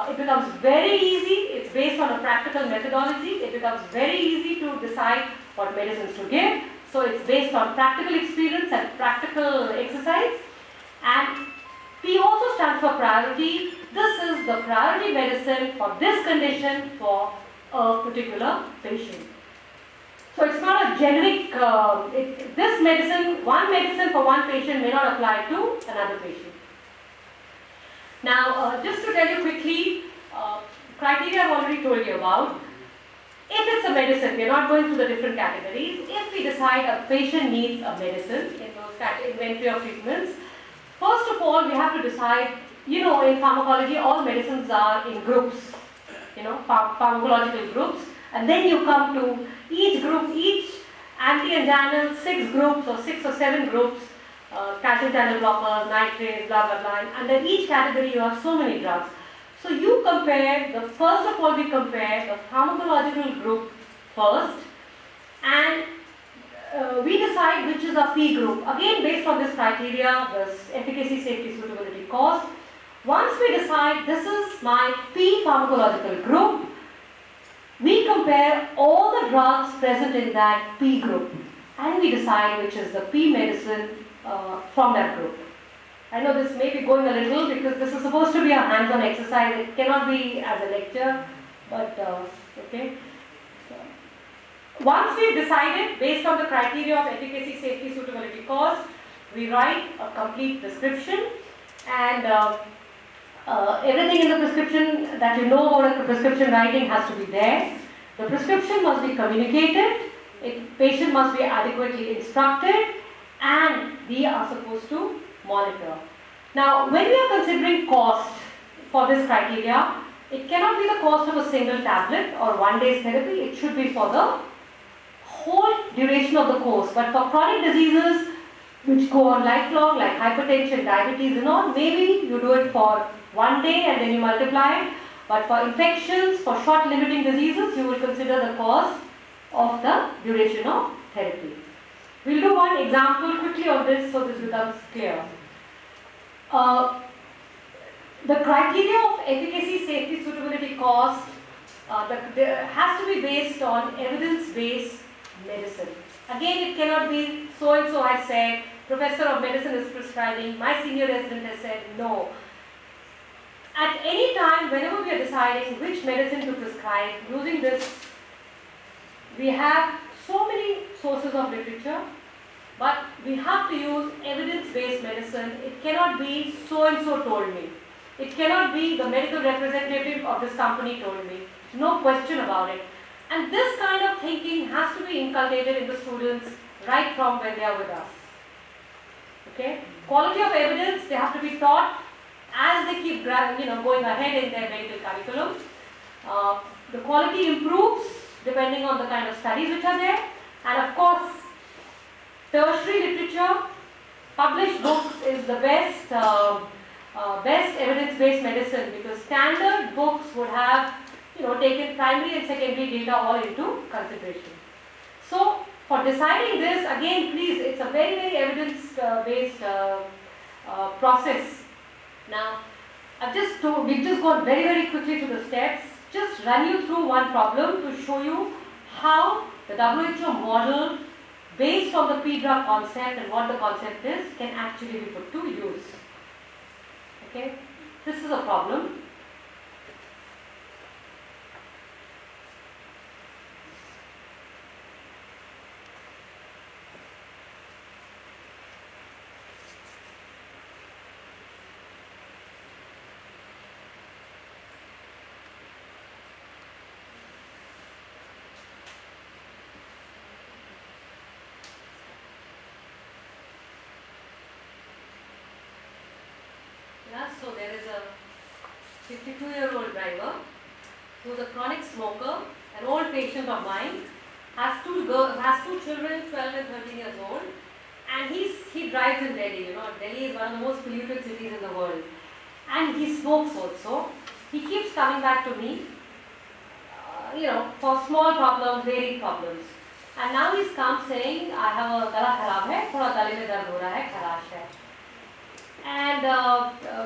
Speaker 1: it becomes very easy. It's based on a practical methodology. It becomes very easy to decide what medicines to give. So it's based on practical experience and practical exercise. And P also stands for priority. This is the priority medicine for this condition for a particular patient. So it's not a generic, this medicine, one medicine for one patient may not apply to another patient. Now, just to tell you quickly, criteria I've already told you about. If it's a medicine, we are not going through the different categories. If we decide a patient needs a medicine in those inventory of treatments, first of all, we have to decide, in pharmacology, all medicines are in groups, pharmacological groups. And then you come to each group, each anti-anginal, 6 groups or 6 or 7 groups, calcium channel blockers, nitrates, blah, blah, blah. And then each category you have so many drugs. So you compare, first of all we compare the pharmacological group first, and we decide which is a P group. Again, based on this criteria, this efficacy, safety, suitability, cost. Once we decide this is my P pharmacological group, we compare all the drugs present in that P group, and we decide which is the P medicine from that group. I know this may be going a little because this is supposed to be a hands-on exercise. It cannot be as a lecture, but okay. Once we've decided based on the criteria of efficacy, safety, suitability, cost, we write a complete prescription, and everything in the prescription that you know about a prescription writing has to be there. The prescription must be communicated, patient must be adequately instructed, and we are supposed to monitor. Now, when we are considering cost for this criteria, it cannot be the cost of a single tablet or one day's therapy. It should be for the whole duration of the course. But for chronic diseases which go on lifelong, like hypertension, diabetes and all, maybe you do it for one day and then you multiply it. But for infections, for short limiting diseases, you will consider the cost of the duration of therapy. We'll do one example quickly of this so this becomes clear. The criteria of efficacy, safety, suitability, cost has to be based on evidence-based medicine. Again, it cannot be so-and-so has said, professor of medicine is prescribing, my senior resident has said, no. At any time, whenever we are deciding which medicine to prescribe, using this, we have so many sources of literature, but we have to use evidence-based medicine. It cannot be so-and-so told me. It cannot be the medical representative of this company told me. No question about it. And this kind of thinking has to be inculcated in the students right from when they are with us. Okay? Quality of evidence, they have to be taught as they keep going ahead in their medical curriculum. The quality improves depending on the kind of studies which are there. And of course, tertiary literature, published books is the best evidence-based medicine, because standard books would have taken primary and secondary data all into consideration. So for deciding this, again please, it's a very, very evidence-based process. Now, we've just gone very, very quickly through the steps. Just run you through one problem to show you how the WHO model, based on the P-drug concept and what the concept is, can actually be put to use. Okay, this is a problem. So there is a 52-year-old driver who is a chronic smoker, an old patient of mine, has two children, 12 and 13 years old, and he drives in Delhi. Delhi is one of the most polluted cities in the world, and he smokes also. He keeps coming back to me, for small problems, varied problems. And now he's come saying, I have a gala kharab hai, thoda gale mein dard ho raha hai, kharash hai. And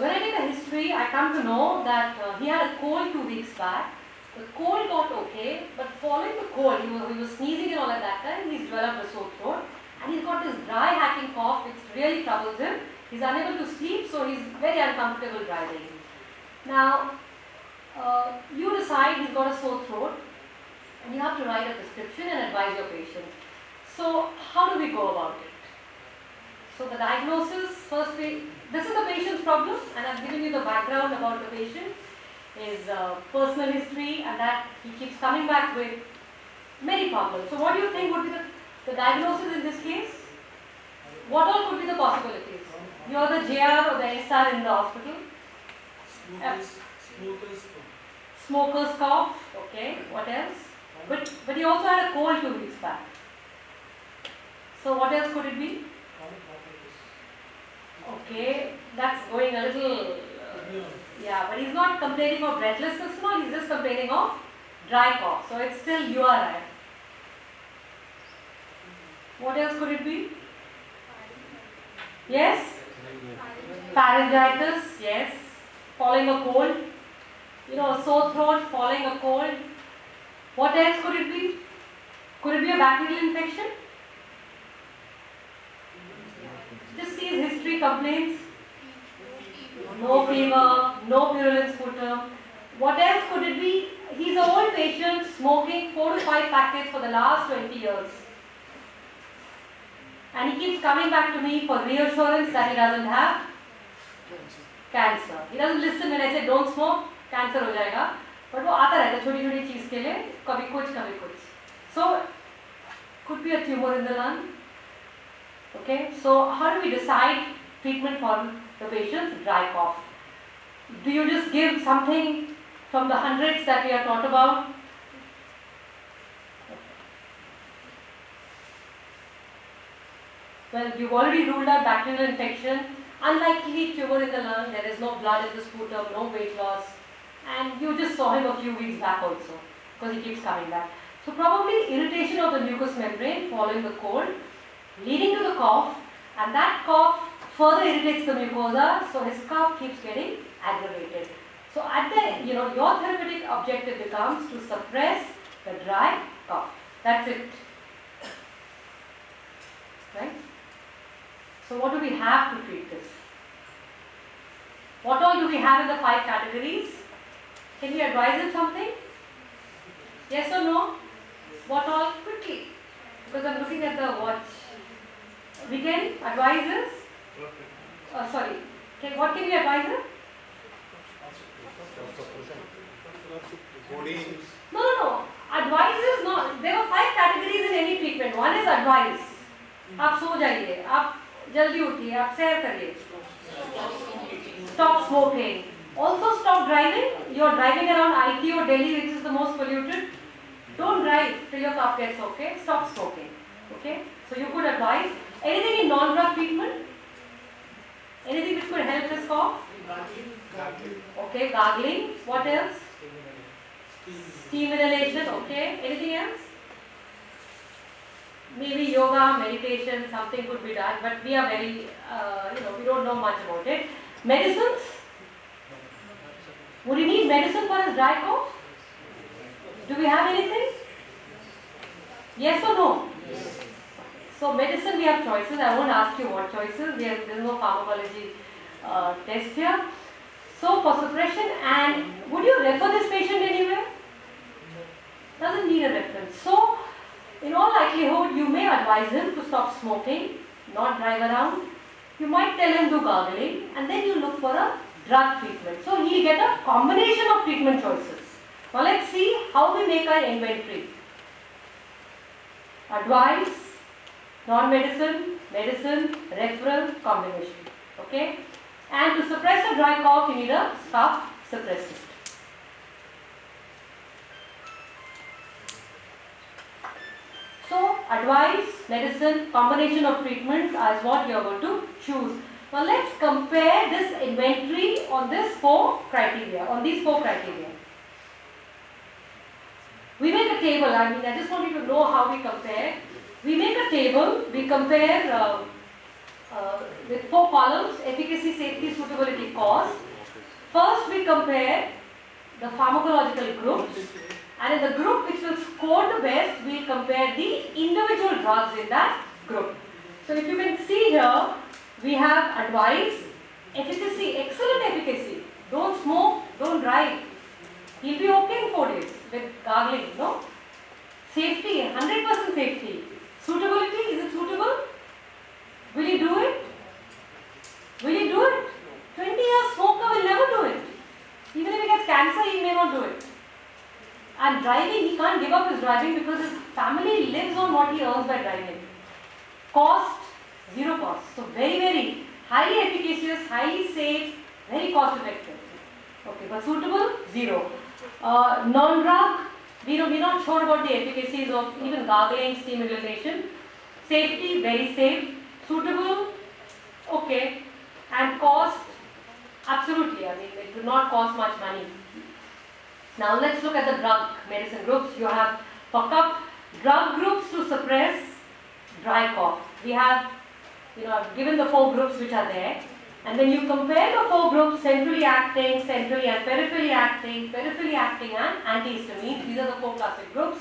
Speaker 1: when I did the history, I come to know that he had a cold 2 weeks back. The cold got okay, but following the cold, he was sneezing and all at that time, he's developed a sore throat, and he's got this dry hacking cough which really troubles him. He's unable to sleep, so he's very uncomfortable driving. Now, you decide he's got a sore throat, and you have to write a prescription and advise your patient. So, how do we go about it? So, the diagnosis, first this is the patient's problem, and I've given you the background about the patient, his personal history, and that he keeps coming back with many problems. So what do you think would be the diagnosis in this case? What all could be the possibilities? You are the JR or the SR in the hospital. Smoker's cough. Okay. What else? But he also had a cold 2 weeks back. So what else could it be? Okay, that's going a little. Yeah, but he's not complaining of breathlessness. No, he's just complaining of dry cough. So it's still URI. What else could it be? Yes? Pharyngitis, yes. Following a cold. You know, a sore throat, following a cold. What else could it be? Could it be a bacterial infection? Just see his history complaints. No fever, no purulent sputum. What else could it be? He's an old patient smoking 4 to 5 packets for the last 20 years. And he keeps coming back to me for reassurance that he doesn't have cancer. He doesn't listen when I say don't smoke, cancer हो जाएगा. But वो आता रहता है छोटी-छोटी चीज़ के लिए, कभी कुछ. So, could be a tumor in the lung. Okay, so how do we decide treatment for the patient's dry cough? Do you just give something from the hundreds that we are taught about? Well, you've already ruled out bacterial infection, unlikely tumor in the lung, there is no blood in the sputum, no weight loss, and you just saw him a few weeks back also, because he keeps coming back. So probably irritation of the mucous membrane following the cold, leading to the cough, and that cough further irritates the mucosa, so his cough keeps getting aggravated. So at the, your therapeutic objective becomes to suppress the dry cough. That's it. Right? So what do we have to treat this? What all do we have in the 5 categories? Can you advise him something? Yes or no? What all? Quickly. Because I'm looking at the watch. We can advise this? Sorry. What can we advise him? No. Advice is not. There are 5 categories in any treatment. One is advice. आप सो जाइए, आप जल्दी उठिए, आप सैर करिए. Stop smoking. Also stop driving. You are driving around IT or Delhi, which is the most polluted. Don't drive till your cough gets okay. Stop smoking. Okay. So you could advise anything in non-drug treatment. Anything which could help this cough. Okay. Gargling. What else? Steam inhalation. Okay. Anything else? Maybe yoga, meditation, something could be done, but we are very, we don't know much about it. Medicines? Would you need medicine for his dry cough? Do we have anything? Yes or no? Yes. So medicine we have choices. I won't ask you what choices. There is no pharmacology test here. So for suppression, and would you refer this patient anywhere? Doesn't need a reference. So in all likelihood, you may advise him to stop smoking, not drive around. You might tell him to gargling, and then you look for a drug treatment. So he'll get a combination of treatment choices. Now let's see how we make our inventory. Advice, non-medicine, medicine, referral, combination. Okay? And to suppress a dry cough, you need a cough suppressant. So, advice, medicine, combination of treatments is what you are going to choose. Now, let's compare this inventory on these 4 criteria. We make a table. I just want you to know how we compare. We make a table. We compare with 4 columns: efficacy, safety, suitability, cost. First, we compare the pharmacological groups. And in the group which will score the best, we will compare the individual drugs in that group. So if you can see here, we have advice, efficacy, excellent efficacy. Don't smoke, don't drive. He'll be okay in 4 days with gargling, no? Safety, 100% safety. Suitability, is it suitable? Will he do it? Will he do it? driving because his family lives on what he earns by driving. Cost, zero cost. So very, very highly efficacious, highly safe, very cost effective. Okay, but suitable, zero. Non-drug, we're not sure about the efficacies of even gargling, steam inhalation. Safety, very safe. Suitable, okay. And cost, absolutely. I mean, it will not cost much money. Now let's look at the drug medicine groups. You have for cup drug groups to suppress dry cough. We have, I've given the 4 groups which are there. And when you compare the 4 groups, centrally acting, centrally and peripherally acting and antihistamines, these are the 4 classic groups.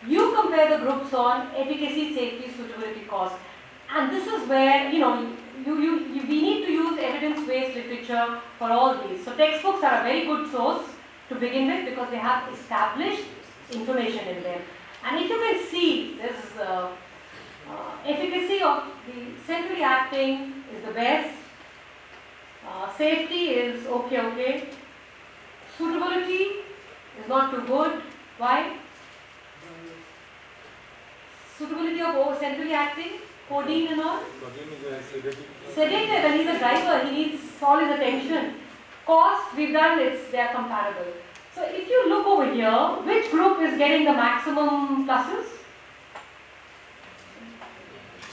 Speaker 1: You compare the groups on efficacy, safety, suitability, cost. And this is where, we need to use evidence-based literature for all these. So textbooks are a very good source to begin with because they have established information in them. And if you can see, this efficacy of the centrally acting is the best. Safety is okay. Suitability is not too good. Why? Suitability of centrally acting, codeine and all.
Speaker 4: Codeine is a sedative.
Speaker 1: Sedative, and he's a driver, he needs all his attention. Cost, we've done, they are comparable. So if you look over here, which group is getting the maximum pluses?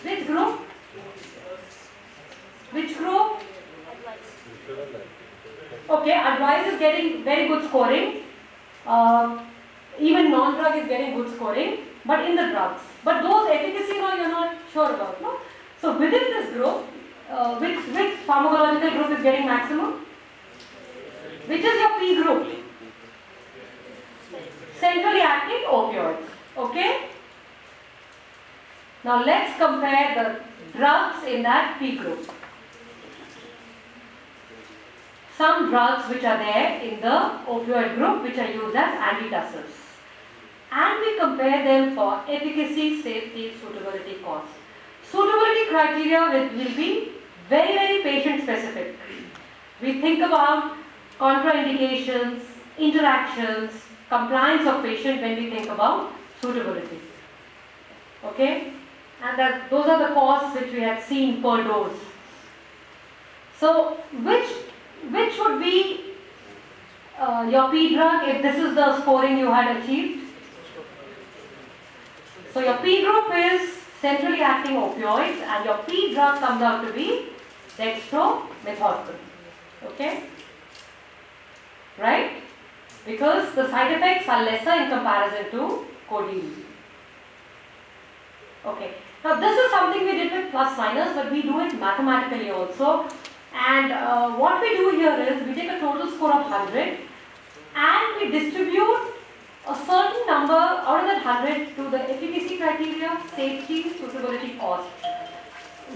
Speaker 1: Which group? Which group? Okay, advice is getting very good scoring. Even non-drug is getting good scoring, but in the drugs. But those efficacy you're not sure about, no? So within this group, which pharmacological group is getting maximum? Which is your P group? Centrally acting opioids. Okay? Now let's compare the drugs in that P group. Some drugs which are there in the opioid group which are used as antitussives. And we compare them for efficacy, safety, suitability, cost. Suitability criteria will be very, very patient specific. We think about contraindications, interactions, compliance of patient when we think about suitability. Okay? And those are the costs which we have seen per dose. So, which would be your P drug if this is the scoring you had achieved? So your P group is centrally acting opioids and your P drug comes out to be dextromethorphan. Okay? Right? Because the side effects are lesser in comparison to codeine. Okay. Now this is something we did with plus minus, but we do it mathematically also. And what we do here is we take a total score of 100 and we distribute a certain number out of that 100 to the efficacy criteria, safety, suitability, cost.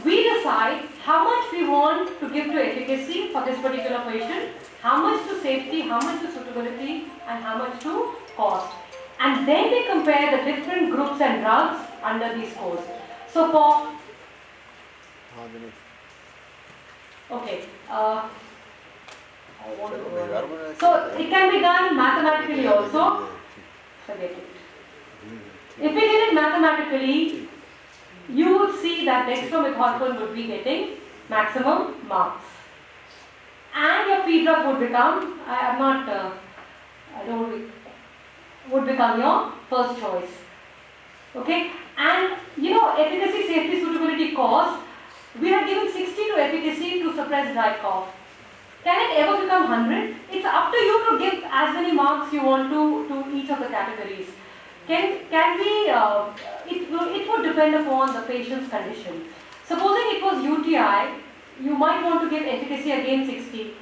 Speaker 1: We decide how much we want to give to efficacy for this particular patient, how much to safety, how much to suitability, and how much to cost. And then we compare the different groups and drugs under these scores. So for okay, so it can be done mathematically also. Forget it. If we did it mathematically, you would see that dextromethorphan would be getting maximum marks. And your P drug would become, would become your first choice. Okay? And efficacy, safety, suitability, cost, we have given 60 to efficacy to suppress dry cough. Can it ever become 100? It's up to you to give as many marks you want to each of the categories. Can we, it would depend upon the patient's condition. Supposing it was UTI, you might want to give efficacy again 60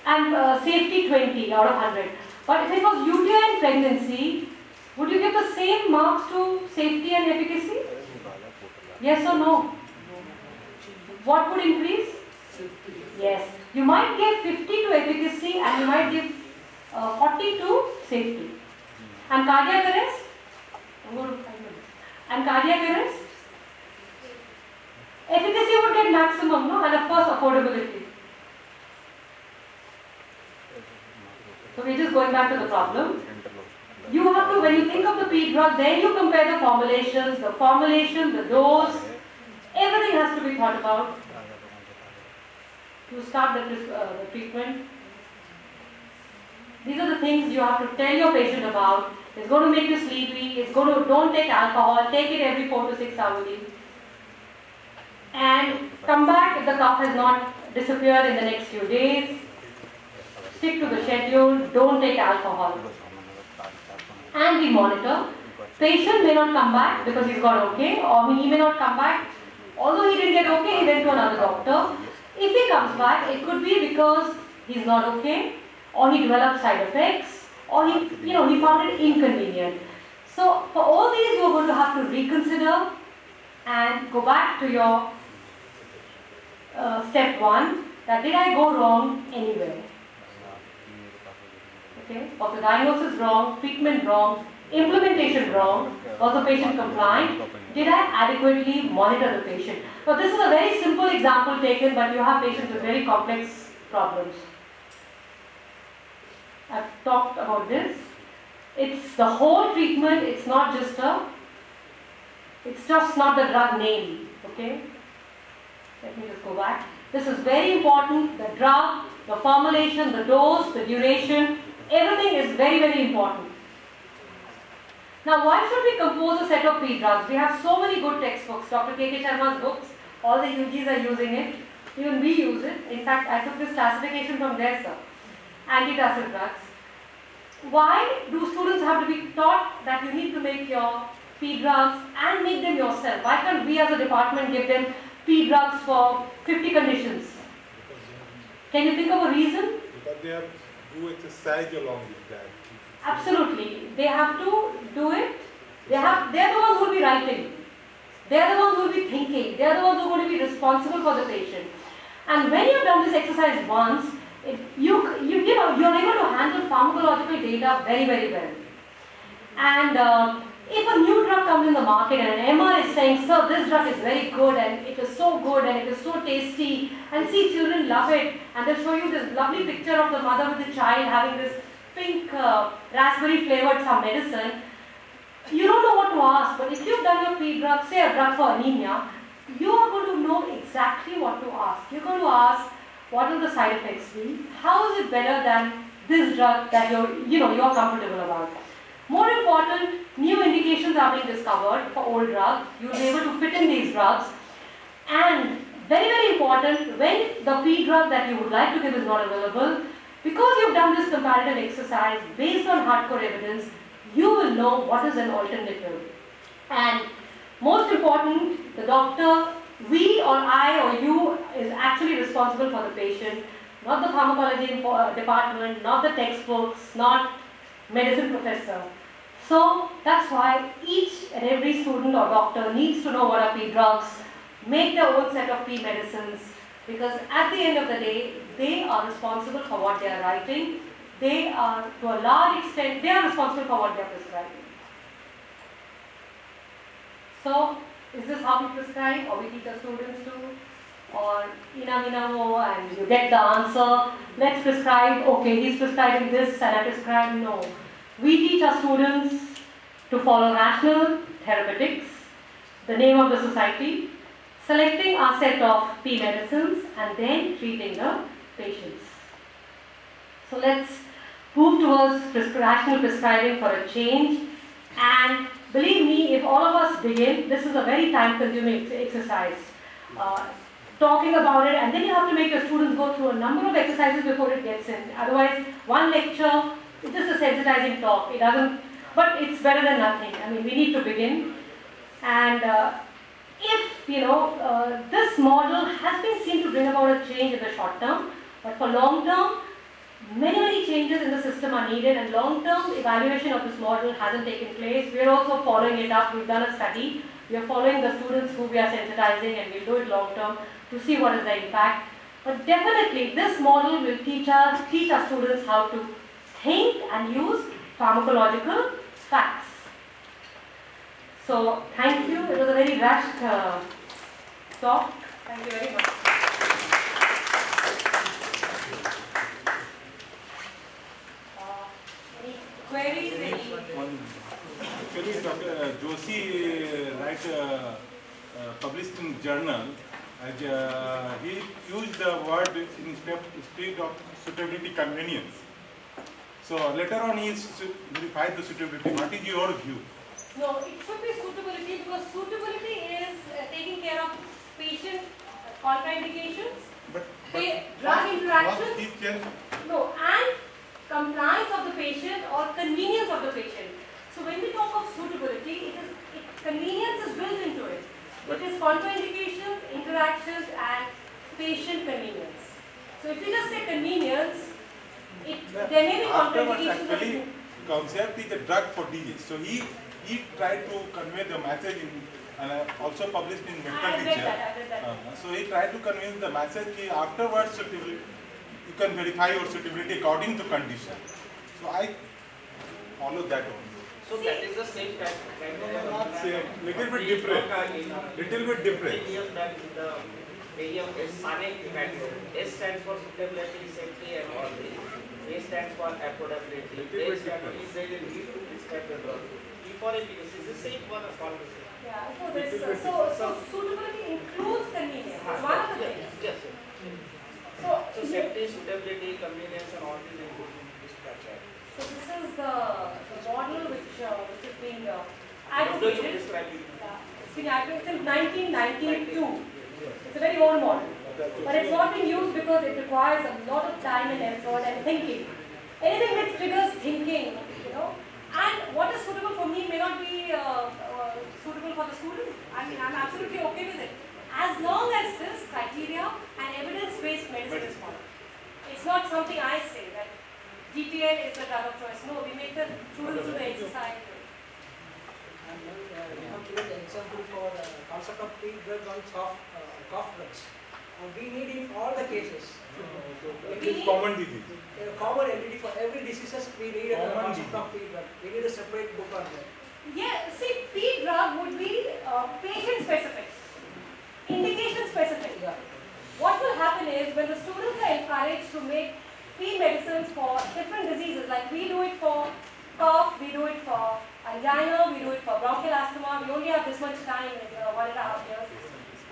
Speaker 1: and safety 20 out of 100. But if it was UTI and pregnancy, would you give the same marks to safety and efficacy? Yes or no? What would increase? Yes. You might give 50 to efficacy and you might give 40 to safety. And cardiac arrest? And cardiac arrest? Efficacy would get maximum, no? And of course affordability. So we're just going back to the problem. you have to, when you think of the P drug, then you compare the formulations, the dose, everything has to be thought about to start the treatment. These are the things you have to tell your patient about. It's going to make you sleepy, don't take alcohol, take it every 4 to 6 hours. And come back if the cough has not disappeared in the next few days. Stick to the schedule, don't take alcohol. And we monitor. Patient may not come back because he's got okay, or he may not come back. Although he didn't get okay, he went to another doctor. If he comes back, it could be because he's not okay, or he developed side effects, or he found it inconvenient. So for all these, you're going to have to reconsider and go back to your step 1, that did I go wrong anywhere? Okay, was the diagnosis wrong, treatment wrong, implementation wrong, was the patient compliant, did I adequately monitor the patient? Now this is a very simple example taken, but you have patients with very complex problems. I've talked about this. It's the whole treatment, it's not just not the drug name, okay? Let me just go back. This is very important, the drug, the formulation, the dose, the duration, everything is very, very important. Now why should we compose a set of P drugs? We have so many good textbooks, Dr. K.K. Sharma's books, all the UGs are using it, even we use it. In fact, I took this classification from there, sir. Antitussive drugs. Why do students have to be taught that you need to make your P drugs and make them yourself? Why can't we as a department give them P drugs for 50 conditions? Can you think of a reason?
Speaker 4: Because they have to do exercise along with that.
Speaker 1: Absolutely. They have to do it. They are the ones who will be writing. They are the ones who will be thinking. They are the ones who are going to be responsible for the patient. And when you have done this exercise once, you're able to handle pharmacological data very, very well. And if a new drug comes in the market and an MR is saying, sir, this drug is very good and it is so good and it is so tasty, and see, children love it, and they'll show you this lovely picture of the mother with the child having this pink raspberry flavored some medicine, you don't know what to ask. But if you've done your P drug, say a drug for anemia, you are going to know exactly what to ask. You're going to ask, what will the side effects be? How is it better than this drug that you're comfortable about? More important, new indications are being discovered for old drugs. You'll be able to fit in these drugs. And very, very important, when the P drug that you would like to give is not available, because you've done this comparative exercise based on hardcore evidence, you will know what is an alternative. And most important, the doctor, we or I or you is actually responsible for the patient, not the pharmacology department, not the textbooks, not medicine professor. So that's why each and every student or doctor needs to know what are P drugs, make their own set of P medicines, because at the end of the day, they are responsible for what they are writing. They are, to a large extent, they are responsible for what they are prescribing. So, is this how we prescribe, or we teach our students to? Or and you get the answer, let's prescribe, okay, he's prescribing this and I prescribe, no. We teach our students to follow rational therapeutics, the name of the society, selecting our set of P medicines and then treating the patients. So let's move towards rational prescribing for a change. And believe me, if all of us begin, this is a very time-consuming exercise. Talking about it, and then you have to make your students go through a number of exercises before it gets in. Otherwise, one lecture is just a sensitizing talk. It doesn't, but it's better than nothing. I mean, we need to begin. And if, this model has been seen to bring about a change in the short term, but for long term, many changes in the system are needed, and long-term evaluation of this model hasn't taken place. We are also following it up. We've done a study. We are following the students who we are sensitizing, and we'll do it long-term to see what is the impact. But definitely, this model will teach our students how to think and use pharmacological facts. So, thank you. It was a very rushed talk. Thank you very much. Any queries? Any
Speaker 4: Actually, Dr. Joshi published in journal, he used the word instead of suitability convenience. So later on he verified the suitability. What is your view?
Speaker 1: No, it should be suitability because suitability is taking care of patient contraindications,
Speaker 4: But
Speaker 1: drug interactions,
Speaker 4: he changed.
Speaker 1: no, and compliance of the patient or convenience of the patient. So when we talk of suitability, convenience is built into it. It is contraindications, interactions, and patient convenience. So if you just say convenience, there may be
Speaker 4: Afterwards,
Speaker 1: contraindications.
Speaker 4: actually, concept is a drug for disease. So he tried to convey the message in, and also published in medical
Speaker 1: I read
Speaker 4: teacher.
Speaker 1: that, I read that.
Speaker 4: So he tried to convey the message that afterwards suitability, you can verify your suitability according to condition. So I follow that only.
Speaker 5: So that is the same kind of
Speaker 4: Not same, little bit different. Little bit different.
Speaker 5: The AEM is SANEC method. S stands for suitability, safety, and all this. A stands for affordability. A stands for is there a need to prescribe the drug. E for efficacy is the same one as all the same.
Speaker 1: Yeah, so suitability includes convenience. It's one of the things.
Speaker 5: Yes.
Speaker 1: So
Speaker 5: Safety, suitability, convenience, and all these include in this criteria.
Speaker 1: So this is the model which is being
Speaker 5: How do you
Speaker 1: advocated.
Speaker 5: describe it?
Speaker 1: It's been advocated since 1992. It's a very old model, but it's not being used because it requires a lot of time and effort and thinking. Anything which triggers thinking, and what is suitable for me may not be suitable for the student. I mean, I'm absolutely okay with it. As long as this criteria and evidence-based medicine is followed. It's not something I say that GTN is the drug of choice. No, we make the students do the exercise.
Speaker 7: We have given the example for the concept of pre-drug on cough drugs. We need in all the cases.
Speaker 4: It is common disease.
Speaker 7: A common entity for every diseases we need a
Speaker 4: Common
Speaker 7: concept of pre-drug. We need a separate book on that.
Speaker 1: Yeah, see, P-drug would be patient-specific, indication-specific.
Speaker 7: Yeah.
Speaker 1: What will happen is when the students are encouraged to make P-medicines for different diseases, like we do it for cough, we do it for angina, we do it for bronchial asthma, we only have this much time in 1.5 years.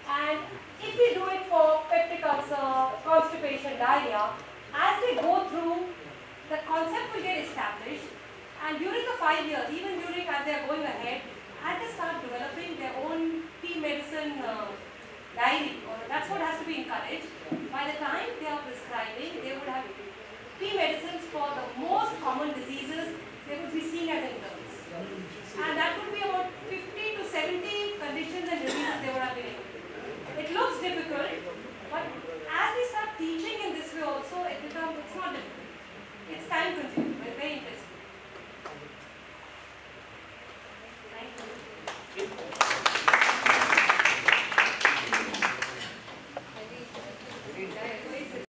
Speaker 1: And if we do it for peptic ulcer, constipation, diarrhea, as they go through, the concept will get established, and during the 5 years, even during as they are going ahead,